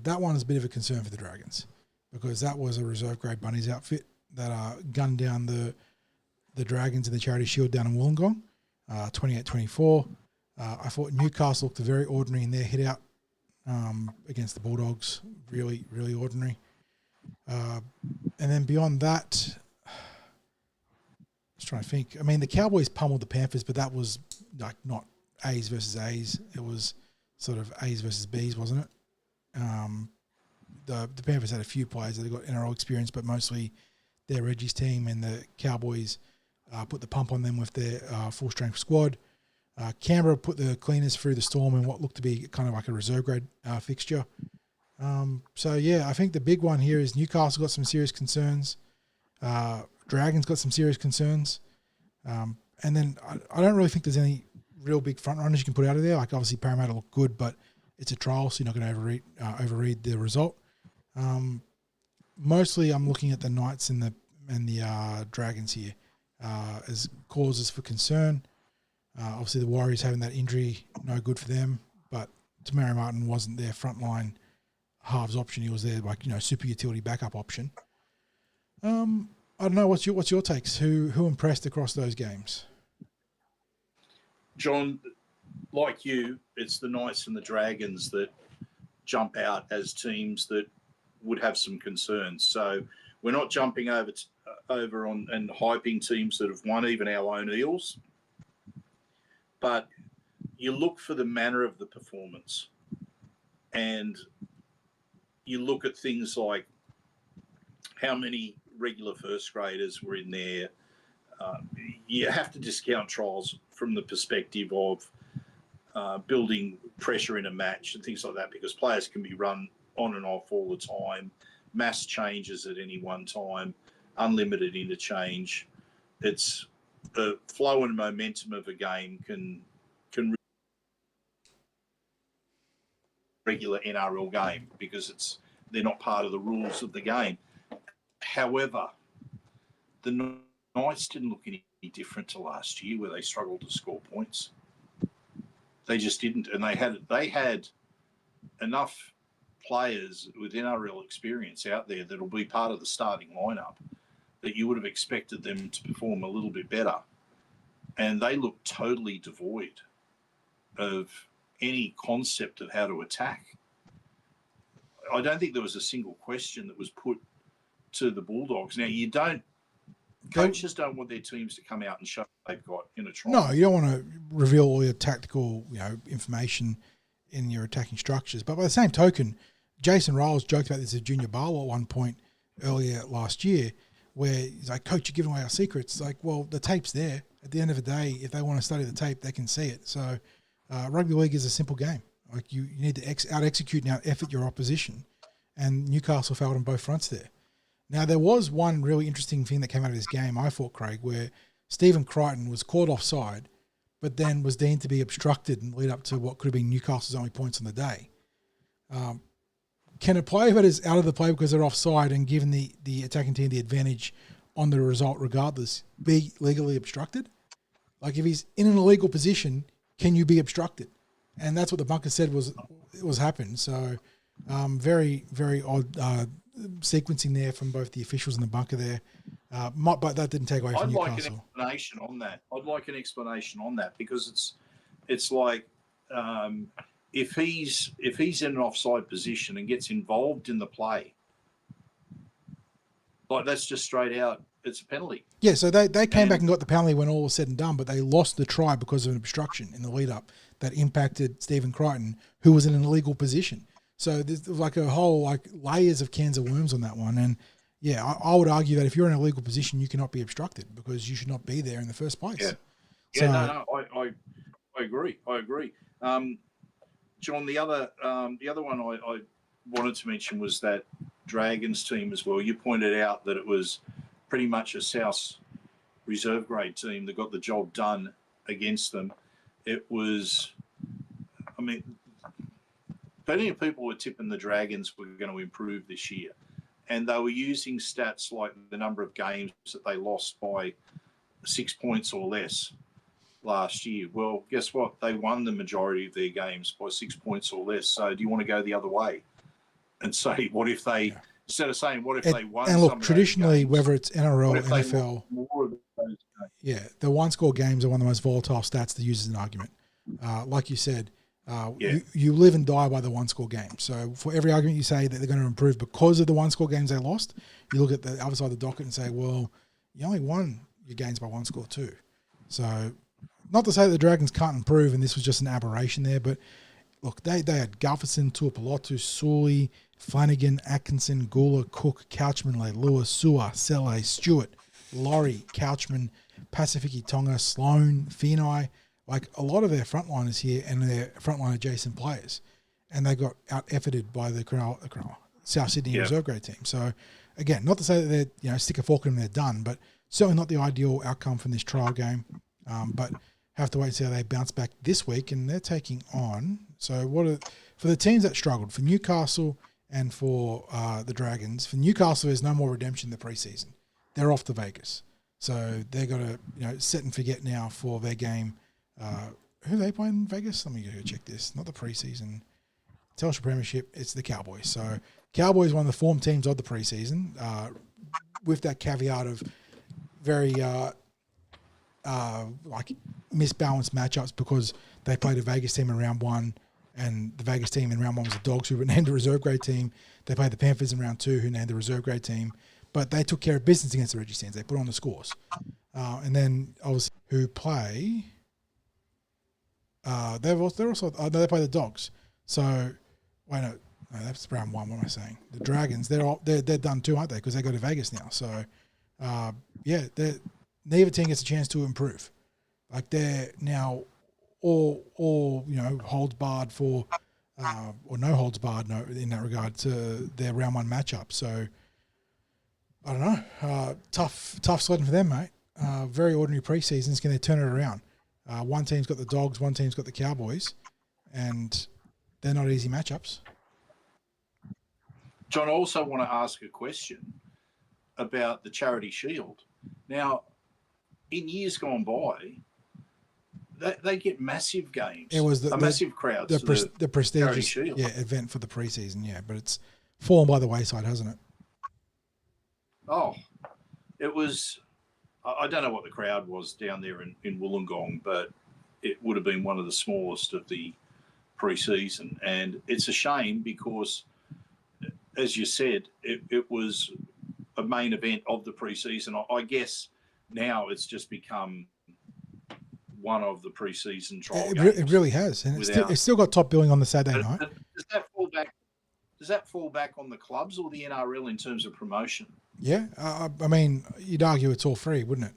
that one is a bit of a concern for the Dragons because that was a reserve grade bunnies outfit that gunned down the Dragons in the Charity Shield down in Wollongong, 28-24. I thought Newcastle looked very ordinary in their hit out against the Bulldogs, really, really ordinary. And then beyond that, I was trying to think. I mean, the Cowboys pummeled the Panthers, but that was like not A's versus A's. It was sort of A's versus B's, wasn't it? The Panthers had a few players that got NRL experience, but mostly their Reggie's team, and the Cowboys put the pump on them with their full-strength squad. Canberra put the Cleaners through the storm in what looked to be kind of like a reserve grade fixture. So, yeah, I think the big one here is Newcastle got some serious concerns. Dragons got some serious concerns. And then I don't really think there's any real big front runners you can put out of there. Like, obviously, Parramatta look good, but it's a trial, so you're not going to overread the result. Mostly I'm looking at the Knights and the Dragons here as causes for concern. Obviously, the Warriors having that injury, no good for them. But Te Maire Martin wasn't their frontline halves option. He was their super utility backup option. I don't know. What's your takes? Who impressed across those games? John, like you, it's the Knights and the Dragons that jump out as teams that would have some concerns. So we're not jumping over on and hyping teams that have won, even our own Eels. But you look for the manner of the performance, and you look at things like how many regular first graders were in there. You have to discount trials from the perspective of building pressure in a match and things like that, because players can be run on and off all the time, mass changes at any one time, unlimited interchange. It's the flow and momentum of a game can regular NRL game, because they're not part of the rules of the game. However, the Knights didn't look any different to last year, where they struggled to score points. They just didn't, and they had enough players with NRL experience out there that'll be part of the starting lineup that you would have expected them to perform a little bit better. And they look totally devoid of any concept of how to attack. I don't think there was a single question that was put to the Bulldogs. Now, coaches don't want their teams to come out and show what they've got in a trial. No, you don't want to reveal all your tactical, information in your attacking structures. But by the same token, Jason Ryles joked about this at Junior Barlow at one point earlier last year, where he's like, "Coach, you're giving away our secrets." It's like, well, the tape's there. At the end of the day, if they want to study the tape, they can see it. So rugby league is a simple game. Like, you need to out-execute and out-effort your opposition. And Newcastle failed on both fronts there. Now, there was one really interesting thing that came out of this game, I thought, Craig, where Stephen Crichton was caught offside, but then was deemed to be obstructed and lead up to what could have been Newcastle's only points on the day. Can a player that is out of the play because they're offside and given the attacking team the advantage on the result regardless be legally obstructed? Like, if he's in an illegal position, can you be obstructed? And that's what the bunker said was happened. So very, very odd sequencing there from both the officials and the bunker there. But that didn't take away from Newcastle. I'd like an explanation on that. I'd like an explanation on that, because it's like if he's in an offside position and gets involved in the play, like, that's just straight out, it's a penalty. Yeah, so they came back and got the penalty when all was said and done, but they lost the try because of an obstruction in the lead up that impacted Stephen Crichton, who was in an illegal position. So there's like a whole like layers of cans of worms on that one. And yeah, I would argue that if you're in a legal position, you cannot be obstructed because you should not be there in the first place. Yeah, So, I agree. John, the other one I wanted to mention was that Dragons team as well. You pointed out that it was pretty much a South reserve grade team that got the job done against them. It was, I mean, plenty of people were tipping the Dragons were going to improve this year. And they were using stats like the number of games that they lost by 6 points or less last year. Well, guess what? They won the majority of their games by 6 points or less. So do you want to go the other way and say, what if they, instead of saying, what if they won? And look, some of traditionally, games, whether it's NRL, NFL, more of those games? yeah, the one-score games are one of the most volatile stats to use as an argument. Like you said, you live and die by the one-score game. So for every argument you say that they're going to improve because of the one-score games they lost, you look at the other side of the docket and say, well, you only won your games by one score too. So not to say that the Dragons can't improve and this was just an aberration there, but look, they had Gufferson, Tuapolotu, Sully, Flanagan, Atkinson, Gula, Cook, Couchman, Leilua, Sua, Sele, Stewart, Laurie, Couchman, Pacifici, Tonga, Sloan, Finai, like a lot of their frontliners here and their frontline adjacent players. And they got out-efforted by the South Sydney reserve grade team. So, again, not to say that they're, stick a fork in them, they're done, but certainly not the ideal outcome from this trial game. But have to wait and see how they bounce back this week. And they're taking on, for the teams that struggled, for Newcastle and for the Dragons, for Newcastle, there's no more redemption in the preseason. They're off to Vegas. So they've got to set and forget now for their game. Who are they playing in Vegas? Let me go check this. Not the preseason. Telstra Premiership, it's the Cowboys. So Cowboys one of the form teams of the preseason, with that caveat of very misbalanced matchups because they played a Vegas team in round one, and the Vegas team in round one was the Dogs, who were named the reserve grade team. They played the Panthers in round two, who named the reserve grade team. But they took care of business against the Reggie Sands. They put on the scores. And then obviously who play... they play the Dogs. So, no, that's round one. What am I saying? The Dragons, they're done too, aren't they? Because they go to Vegas now. So, neither team gets a chance to improve. Like they're now all holds barred for, or no holds barred in that regard to their round one matchup. So, I don't know. Tough sledding for them, mate. Very ordinary preseasons. Can they turn it around? One team's got the Dogs, one team's got the Cowboys, and they're not easy matchups. John, I also want to ask a question about the Charity Shield. Now, in years gone by, they get massive games. It was massive crowds. The prestigious event for the preseason, but it's fallen by the wayside, hasn't it? Oh, it was... I don't know what the crowd was down there in Wollongong, but it would have been one of the smallest of the pre-season. And it's a shame because, as you said, it was a main event of the pre-season. I guess now it's just become one of the pre-season trial games. It really has. And it's still got top billing on the Saturday night. Does that fall back on the clubs or the NRL in terms of promotion? Yeah, I mean, you'd argue it's all free, wouldn't it?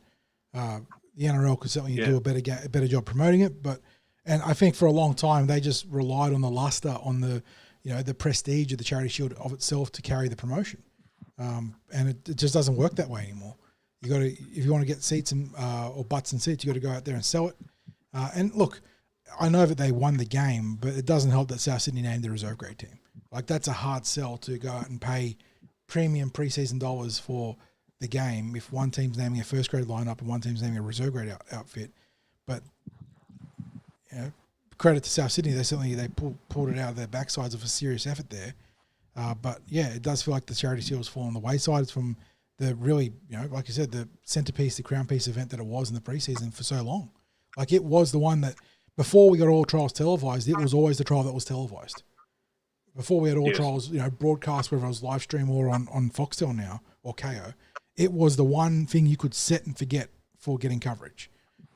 The NRL could certainly do a better job promoting it, and I think for a long time they just relied on the luster, on the the prestige of the Charity Shield of itself to carry the promotion, and it just doesn't work that way anymore. You got to, if you want to get seats and or butts and seats, you got to go out there and sell it. And look, I know that they won the game, but it doesn't help that South Sydney named the reserve grade team. Like that's a hard sell to go out and pay premium preseason dollars for the game if one team's naming a first grade lineup and one team's naming a reserve grade outfit. But credit to South Sydney, they pulled it out of their backsides of a serious effort there. But it does feel like the Charity Shield's fallen on the wayside. It's from the really, like you said, the centerpiece, the crown piece event that it was in the preseason for so long. Like it was the one that before we got all trials televised, it was always the trial that was televised. Before we had all trials, broadcast, whether it was live stream or on Foxtel now or KO, it was the one thing you could set and forget for getting coverage.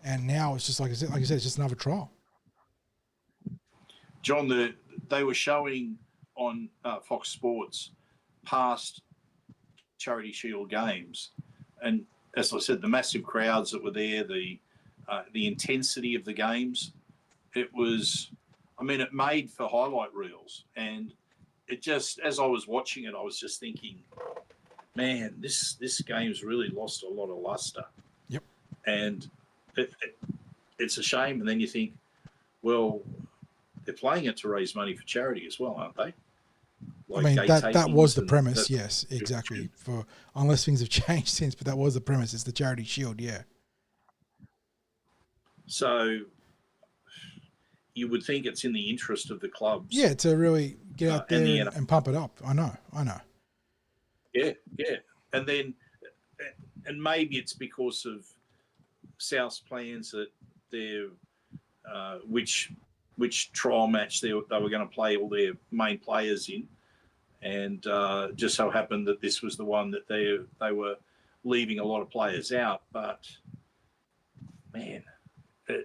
And now it's just like I said, it's just another trial. John, they were showing on Fox Sports past Charity Shield games, and as I said, the massive crowds that were there, the intensity of the games, it was, I mean, it made for highlight reels. And it just, as I was watching it, I was just thinking, man, this game's really lost a lot of luster. Yep. And it's a shame. And then you think, well, they're playing it to raise money for charity as well, aren't they? Like, I mean, that was the premise. Yes, exactly. For unless things have changed since, but that was the premise. It's the Charity Shield, yeah. So you would think it's in the interest of the clubs. Yeah, to really get out there and pump it up. I know. Yeah. And then, and maybe it's because of South's plans that they're, which trial match they were going to play all their main players in. And just so happened that this was the one that they were leaving a lot of players out. But, man, I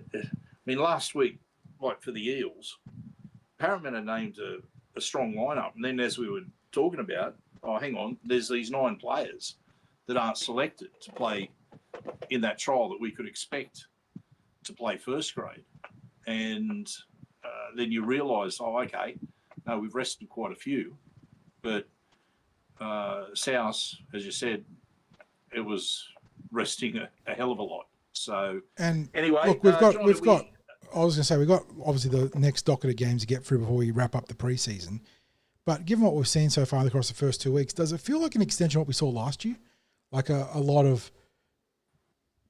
mean, last week, like for the Eels, Parramatta named a strong lineup. And then as we were talking about, oh, hang on, there's these 9 players that aren't selected to play in that trial that we could expect to play first grade. And then you realise, oh, okay, no, we've rested quite a few. But South, as you said, it was resting a hell of a lot. So, and anyway, look, we've got. I was going to say we've got obviously the next docket of games to get through before we wrap up the preseason. But given what we've seen so far across the first 2 weeks, does it feel like an extension of what we saw last year? Like a lot of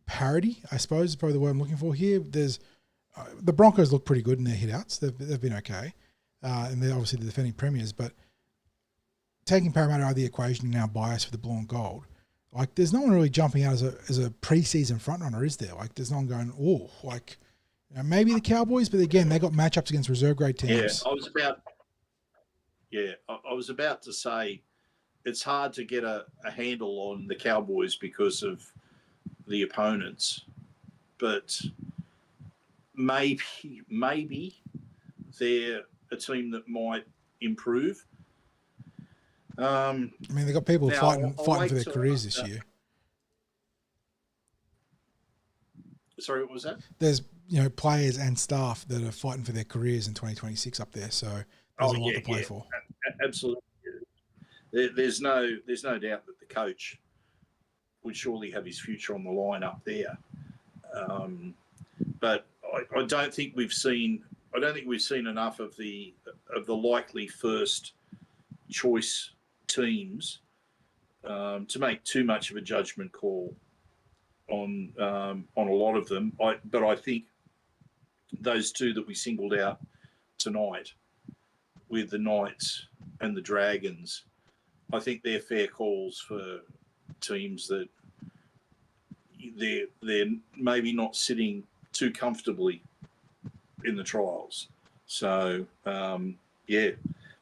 parity, I suppose, is probably the word I'm looking for here. There's the Broncos look pretty good in their hit-outs. They've been okay. And they're obviously the defending premiers. But taking Parramatta out of the equation, now biased for the blue and gold, like there's no one really jumping out as a preseason frontrunner, is there? Like there's no one going, oh, like maybe the Cowboys, but again, they got matchups against reserve grade teams. Yeah, I was about to say it's hard to get a handle on the Cowboys because of the opponents, but maybe they're a team that might improve. I mean, they've got people now, fighting for their careers this year. Sorry, what was that? There's players and staff that are fighting for their careers in 2026 up there, so there's a lot to play for. Absolutely. There's no doubt that the coach would surely have his future on the line up there. But I don't think we've seen enough of the likely first choice teams to make too much of a judgment call on a lot of them. But I think those 2 that we singled out tonight, with the Knights and the Dragons, I think they're fair calls for teams that they're maybe not sitting too comfortably in the trials. So, yeah, mate,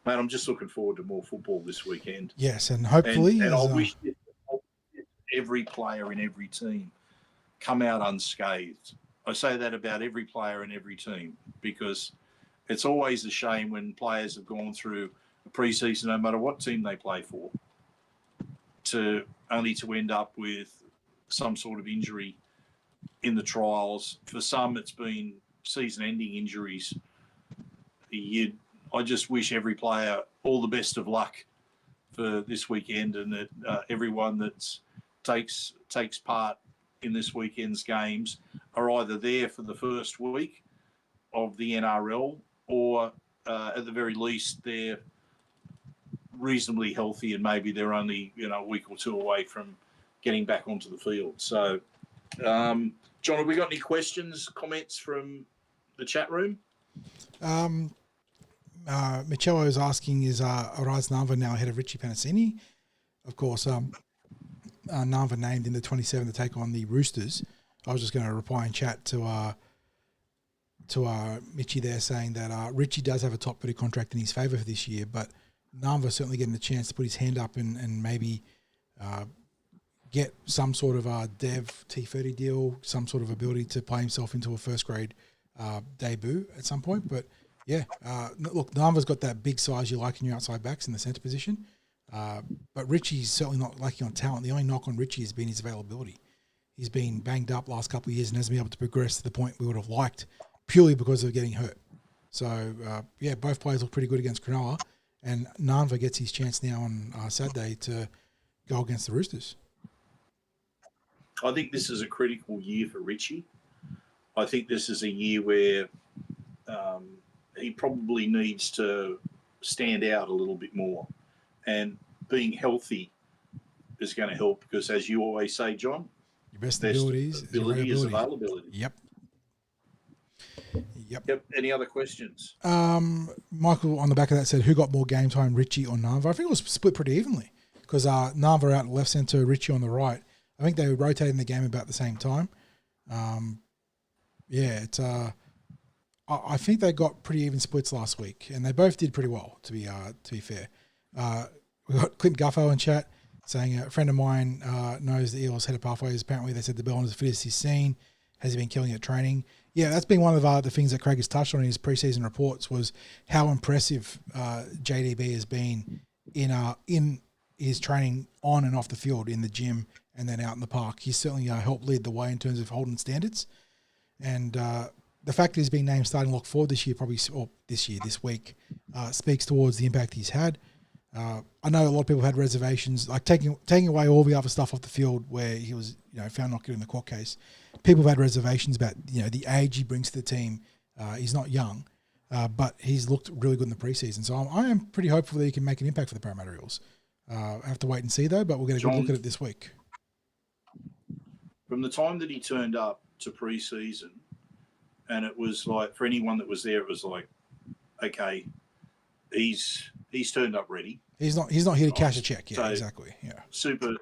I'm just looking forward to more football this weekend. Yes, and hopefully... And I wish every player in every team come out unscathed. I say that about every player in every team because it's always a shame when players have gone through a preseason, no matter what team they play for, to end up with some sort of injury in the trials. For some, it's been season-ending injuries. I just wish every player all the best of luck for this weekend, and that everyone that takes part in this weekend's games are either there for the first week of the NRL or at the very least they're reasonably healthy and maybe they're only a week or 2 away from getting back onto the field. So, John, have we got any questions, comments from the chat room? Michelle is asking, is Araz Nava now ahead of Richie Penasini? Of course, Nava named in the 27 to take on the Roosters. I was just going to reply in chat to Mitchie there saying that Richie does have a top 30 contract in his favour for this year, but Nava certainly getting the chance to put his hand up and maybe get some sort of a dev T30 deal, some sort of ability to play himself into a first grade debut at some point. But Yeah. Look, Narva's got that big size you like in your outside backs in the centre position. But Richie's certainly not lacking on talent. The only knock on Richie has been his availability. He's been banged up last couple of years and hasn't been able to progress to the point we would have liked purely because of getting hurt. So, both players look pretty good against Cronulla. And Narva gets his chance now on Saturday to go against the Roosters. I think this is a critical year for Richie. I think this is a year where he probably needs to stand out a little bit more. And being healthy is going to help because, as you always say, John, your best ability is availability. Yep. Any other questions? Michael on the back of that said, who got more game time, Richie or Narva? I think it was split pretty evenly because Narva out left centre, Richie on the right. I think they were rotating the game about the same time. I think they got pretty even splits last week, and they both did pretty well. To be fair, we got Clint Guffo in chat saying a friend of mine knows the Eels head of pathways. Apparently, they said the Bellon is the fittest he's seen. Has he been killing at training? Yeah, that's been one of the things that Craig has touched on in his preseason reports was how impressive JDB has been in his training on and off the field in the gym and then out in the park. He's certainly helped lead the way in terms of holding standards. And the fact that he's been named starting look forward this week, speaks towards the impact he's had. I know a lot of people had reservations, like taking away all the other stuff off the field where he was, found not good in the court case. People have had reservations about, the age he brings to the team. He's not young, but he's looked really good in the preseason. So I am pretty hopeful that he can make an impact for the Parramatta Eels. I have to wait and see though, but we'll get a good look at it this week. From the time that he turned up to preseason, and it was like, for anyone that was there, it was like, okay, he's turned up ready. He's not here to cash a check. Yeah, so exactly. Yeah. Super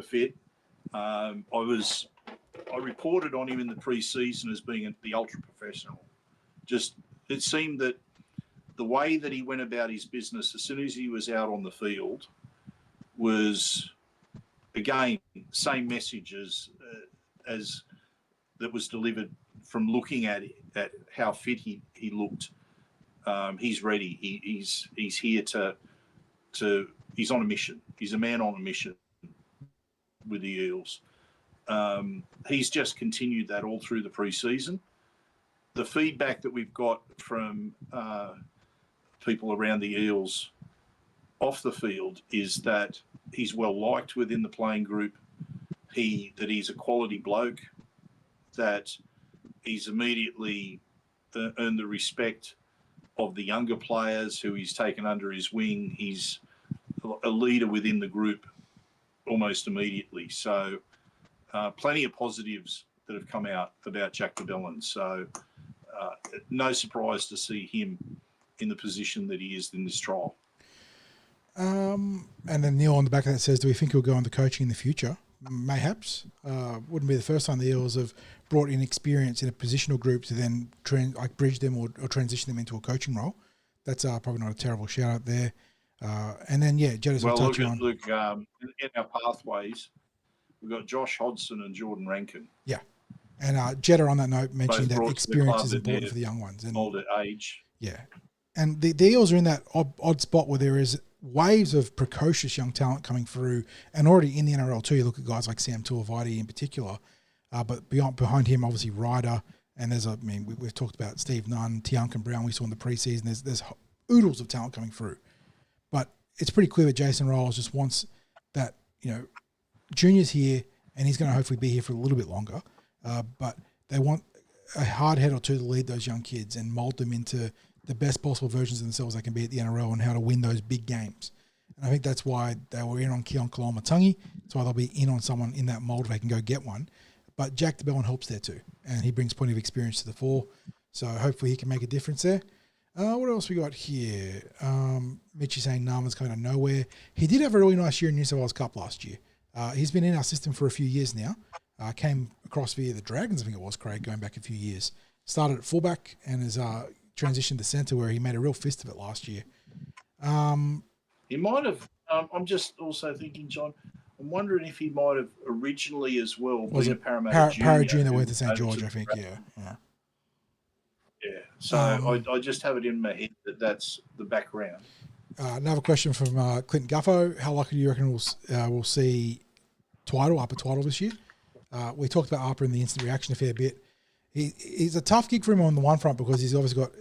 fit. I reported on him in the preseason as being the ultra professional. Just, it seemed that the way that he went about his business as soon as he was out on the field was, again, same message as that was delivered from looking at how fit he looked. He's ready. He's here to he's on a mission. He's a man on a mission with the Eels. He's just continued that all through the preseason. The feedback that we've got from people around the Eels off the field is that he's well liked within the playing group. That he's a quality bloke. That he's immediately earned the respect of the younger players who he's taken under his wing. He's a leader within the group almost immediately. So plenty of positives that have come out about Jack de Belin. So no surprise to see him in the position that he is in this trial. And then Neil on the back of that says, do we think he'll go into coaching in the future? Mayhaps. Wouldn't be the first time the Eels have brought in experience in a positional group to then bridge them or transition them into a coaching role. That's probably not a terrible shout out there. And then, Jettas will touch on. Look, in our pathways, we've got Josh Hodgson and Jordan Rankin. Yeah. And Jetta on that note mentioned that experience is important for the young ones. And older age. Yeah. And the Eels are in that odd spot where there is waves of precocious young talent coming through, and already in the NRL too. You look at guys like Sam Tuivasa in particular, but behind him, obviously Ryder, and we've talked about Steve Nunn, Tiankin Brown. We saw in the preseason. There's oodles of talent coming through, but it's pretty clear that Jason Ryles just wants that. Junior's here, and he's going to hopefully be here for a little bit longer. But they want a hard head or two to lead those young kids and mold them into the best possible versions of themselves they can be at the NRL and how to win those big games. And I think that's why they were in on Keon Kalamatangi. That's why they'll be in on someone in that mold if they can go get one. But Jack de Belin helps there too, and he brings plenty of experience to the fore. So hopefully he can make a difference there. What else we got here? Mitchie saying Narman's kind of nowhere. He did have a really nice year in New South Wales Cup last year. He's been in our system for a few years now. Came across via the Dragons, I think it was, Craig, going back a few years. Started at fullback and has transitioned to centre where he made a real fist of it last year. He might have. I'm just also thinking, John, I'm wondering if he might have originally as well been a Parramatta Junior. Parra Junior went to St. George, I think, yeah. So I just have it in my head that that's the background. Another question from Clinton Guffo. How likely do you reckon we'll see Upper Twiddle this year? We talked about Upper in the instant reaction a fair bit. He's a tough gig for him on the one front because he's obviously got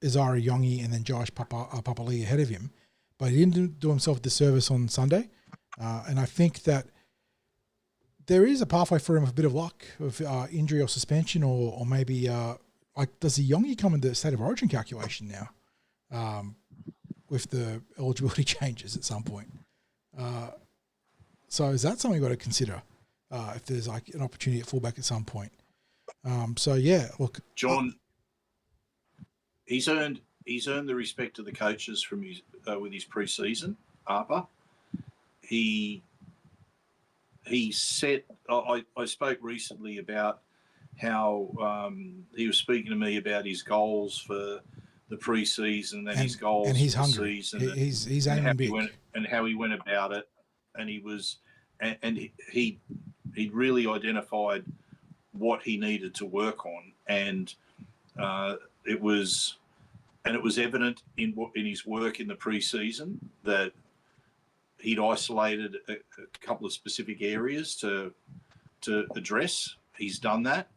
Isaiah Yongi and then Josh Papali ahead of him. But he didn't do himself a disservice on Sunday. And I think that there is a pathway for him with a bit of luck of injury or suspension or maybe does the Yongi come into the State of Origin calculation now with the eligibility changes at some point? So is that something you've got to consider if there's like an opportunity at fullback at some point? So yeah, look, John, he's earned the respect of the coaches from his with his pre-season. Harper, he said I spoke recently about how he was speaking to me about his goals for the pre-season and his goals and he's for the hungry. season. He's aiming big. And how he went about it, and he was and he'd really identified what he needed to work on, and it was evident in his work in the pre-season that he'd isolated a couple of specific areas to address. He's done that.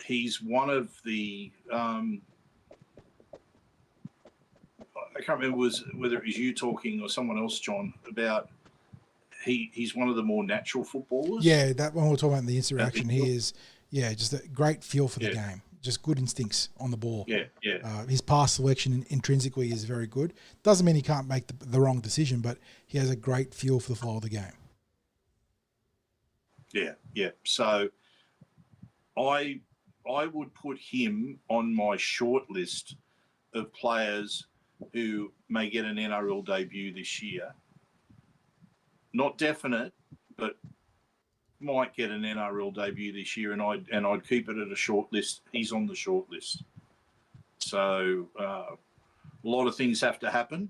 He's one of the I can't remember whether it was you talking or someone else, John, about he's one of the more natural footballers. Yeah, that one we're talking about in the instant reaction. He is, just a great feel for the game. Just good instincts on the ball. Yeah. His pass selection intrinsically is very good. Doesn't mean he can't make the wrong decision, but he has a great feel for the flow of the game. Yeah. So I would put him on my short list of players who may get an NRL debut this year. Not definite, but might get an NRL debut this year, and I'd keep it at a short list. He's on the short list. So a lot of things have to happen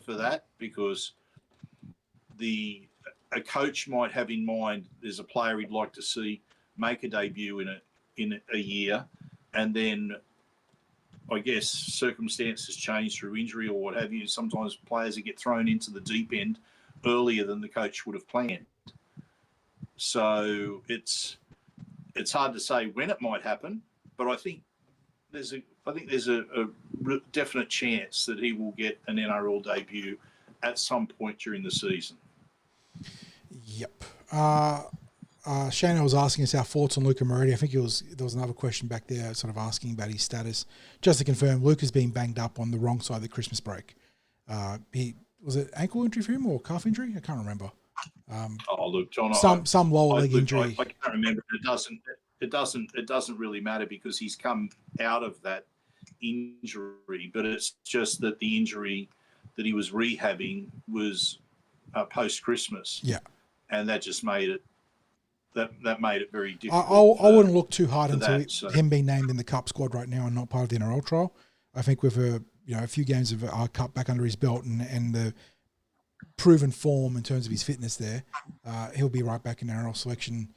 for that, because a coach might have in mind there's a player he'd like to see make a debut in a year, and then I guess circumstances change through injury or what have you. Sometimes players get thrown into the deep end earlier than the coach would have planned. So it's hard to say when it might happen, but I think there's a definite chance that he will get an NRL debut at some point during the season. Yep. Shana was asking us our thoughts on Luca Moretti. I think there was another question back there sort of asking about his status. Just to confirm, Luca's been banged up on the wrong side of the Christmas break. Was it ankle injury for him or calf injury? I can't remember. Look, John, some lower leg injury. I can't remember. It doesn't really matter because he's come out of that injury, but it's just that the injury that he was rehabbing was post Christmas. Yeah, and that just made it. That made it very difficult. I wouldn't look too hard into him being named in the Cup squad right now and not part of the NRL trial. I think with a few games of our Cup back under his belt and the proven form in terms of his fitness there, he'll be right back in NRL selection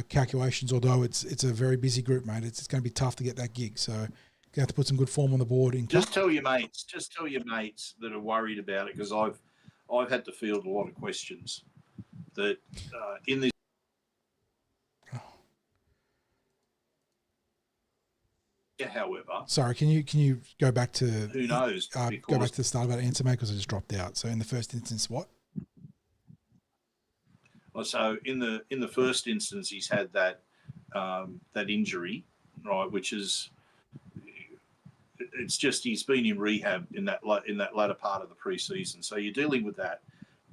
calculations. Although it's a very busy group, mate. It's going to be tough to get that gig. So you have to put some good form on the board. Just tell your mates that are worried about it, because I've had to field a lot of questions that in this. However, sorry, can you go back to who knows? Go back to the start about answer, mate, because I just dropped out. So in the first instance, what? So in the first instance, he's had that injury, right? Which is, it's just he's been in rehab in that latter part of the preseason. So you're dealing with that.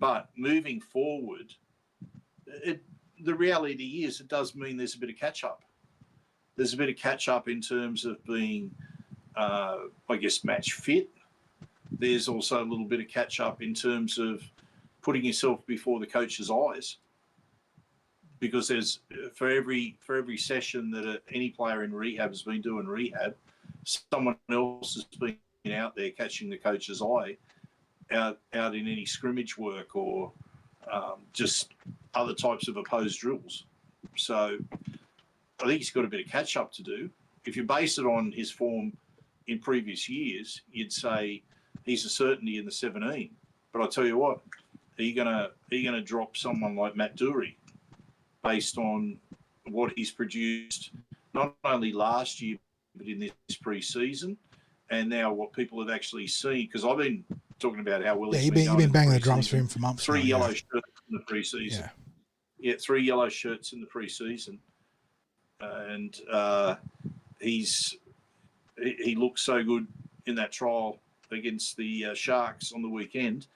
But moving forward, the reality is it does mean there's a bit of catch up. There's a bit of catch up in terms of being, match fit. There's also a little bit of catch up in terms of putting yourself before the coach's eyes, because there's for every session that any player in rehab has been doing rehab, someone else has been out there catching the coach's eye, out in any scrimmage work or just other types of opposed drills. So I think he's got a bit of catch up to do if you base it on his form in previous years, you'd say he's a certainty in the 17. But I tell you what, are you gonna drop someone like Matt Burton based on what he's produced not only last year but in this pre-season, and now what people have actually seen? Because I've been talking about how well you've been banging the drums for him for months. 3 yellow shirts in the pre-season. Yeah, 3 yellow shirts in the pre-season, and he looked so good in that trial against the Sharks on the weekend.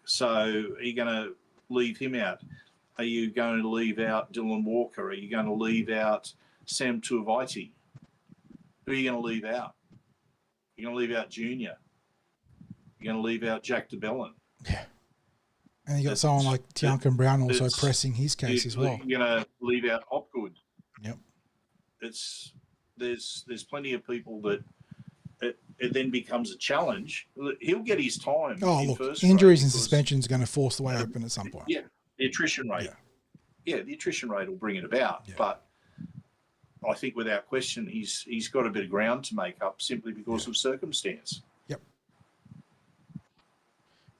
So are you going to leave him out? Are you going to leave out Dylan Walker? Are you going to leave out Sam Tuiviti? Who are you going to leave out? You're going to leave out Junior. You're going to leave out Jack DeBellin. Yeah. And you got someone like Tianka Brown also pressing his case as well. You're going to leave out Hopgood. Yep. There's plenty of people that it then becomes a challenge. He'll get his time. Oh, look, injuries and suspensions are going to force the way open at some point. Yeah, the attrition rate. Yeah, the attrition rate will bring it about. Yeah. But I think without question, he's got a bit of ground to make up simply because of circumstance.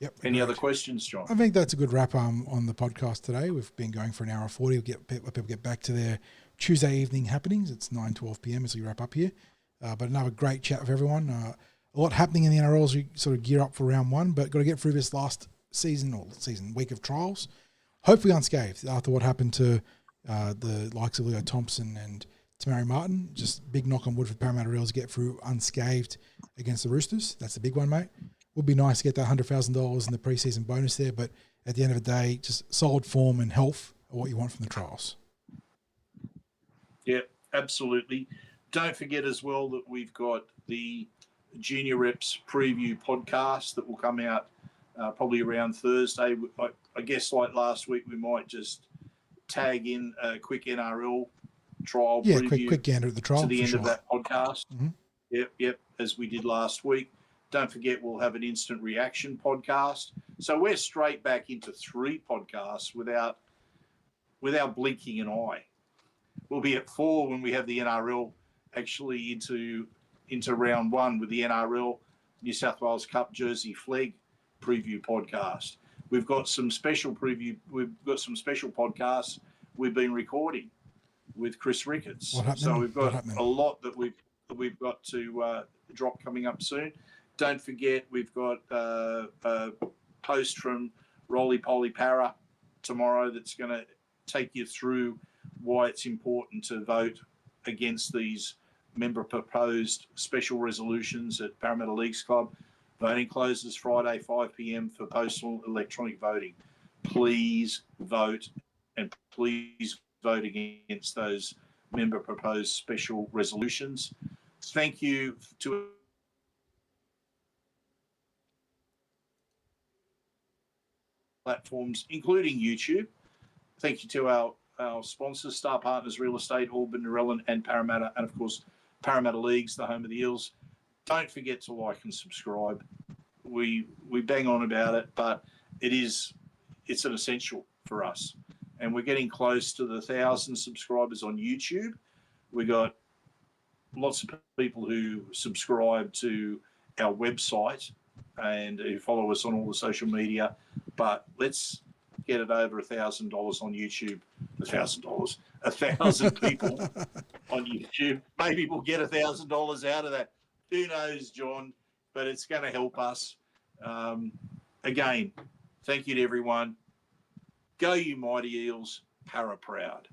Yep. Any other questions, John? I think that's a good wrap on the podcast today. We've been going for an hour 40. We'll let people get back to their Tuesday evening happenings. It's 9:12 p.m. as we wrap up here. But another great chat with everyone. A lot happening in the NRL as we sort of gear up for round one, but got to get through this last week of trials, hopefully unscathed after what happened to the likes of Leo Thompson and Te Maire Martin. Just big knock on wood for Parramatta Eels to get through unscathed against the Roosters. That's the big one, mate. Would be nice to get that $100,000 in the preseason bonus there, but at the end of the day, just solid form and health are what you want from the trials. Yeah, absolutely. Don't forget as well that we've got the Junior Reps preview podcast that will come out probably around Thursday. I guess like last week, we might just tag in a quick NRL trial preview. quick gander at the trial to the end of that podcast. Mm-hmm. Yep, as we did last week. Don't forget, we'll have an instant reaction podcast. So we're straight back into 3 podcasts without blinking an eye. We'll be at 4 when we have the NRL actually into round 1 with the NRL New South Wales Cup Jersey Flag preview podcast. We've got some special podcasts we've been recording with Chris Ricketts. So we've got a lot that we've got to drop coming up soon. Don't forget, we've got a post from Roly Poly Para tomorrow that's going to take you through why it's important to vote against these member-proposed special resolutions at Parramatta Leagues Club. Voting closes Friday, 5 p.m. for postal electronic voting. Please vote, and please vote against those member-proposed special resolutions. Thank you to platforms, including YouTube. Thank you to our sponsors, Star Partners Real Estate, Auburn, Narellan, and Parramatta, and of course, Parramatta Leagues, the home of the Eels. Don't forget to like and subscribe. We bang on about it, but it's an essential for us. And we're getting close to the 1,000 subscribers on YouTube. We got lots of people who subscribe to our website and who follow us on all the social media. But let's get it over $1,000 on YouTube. $1,000, 1,000 people on YouTube. Maybe we'll get $1,000 out of that. Who knows, John? But it's going to help us. Again, thank you to everyone. Go you mighty Eels, Para proud.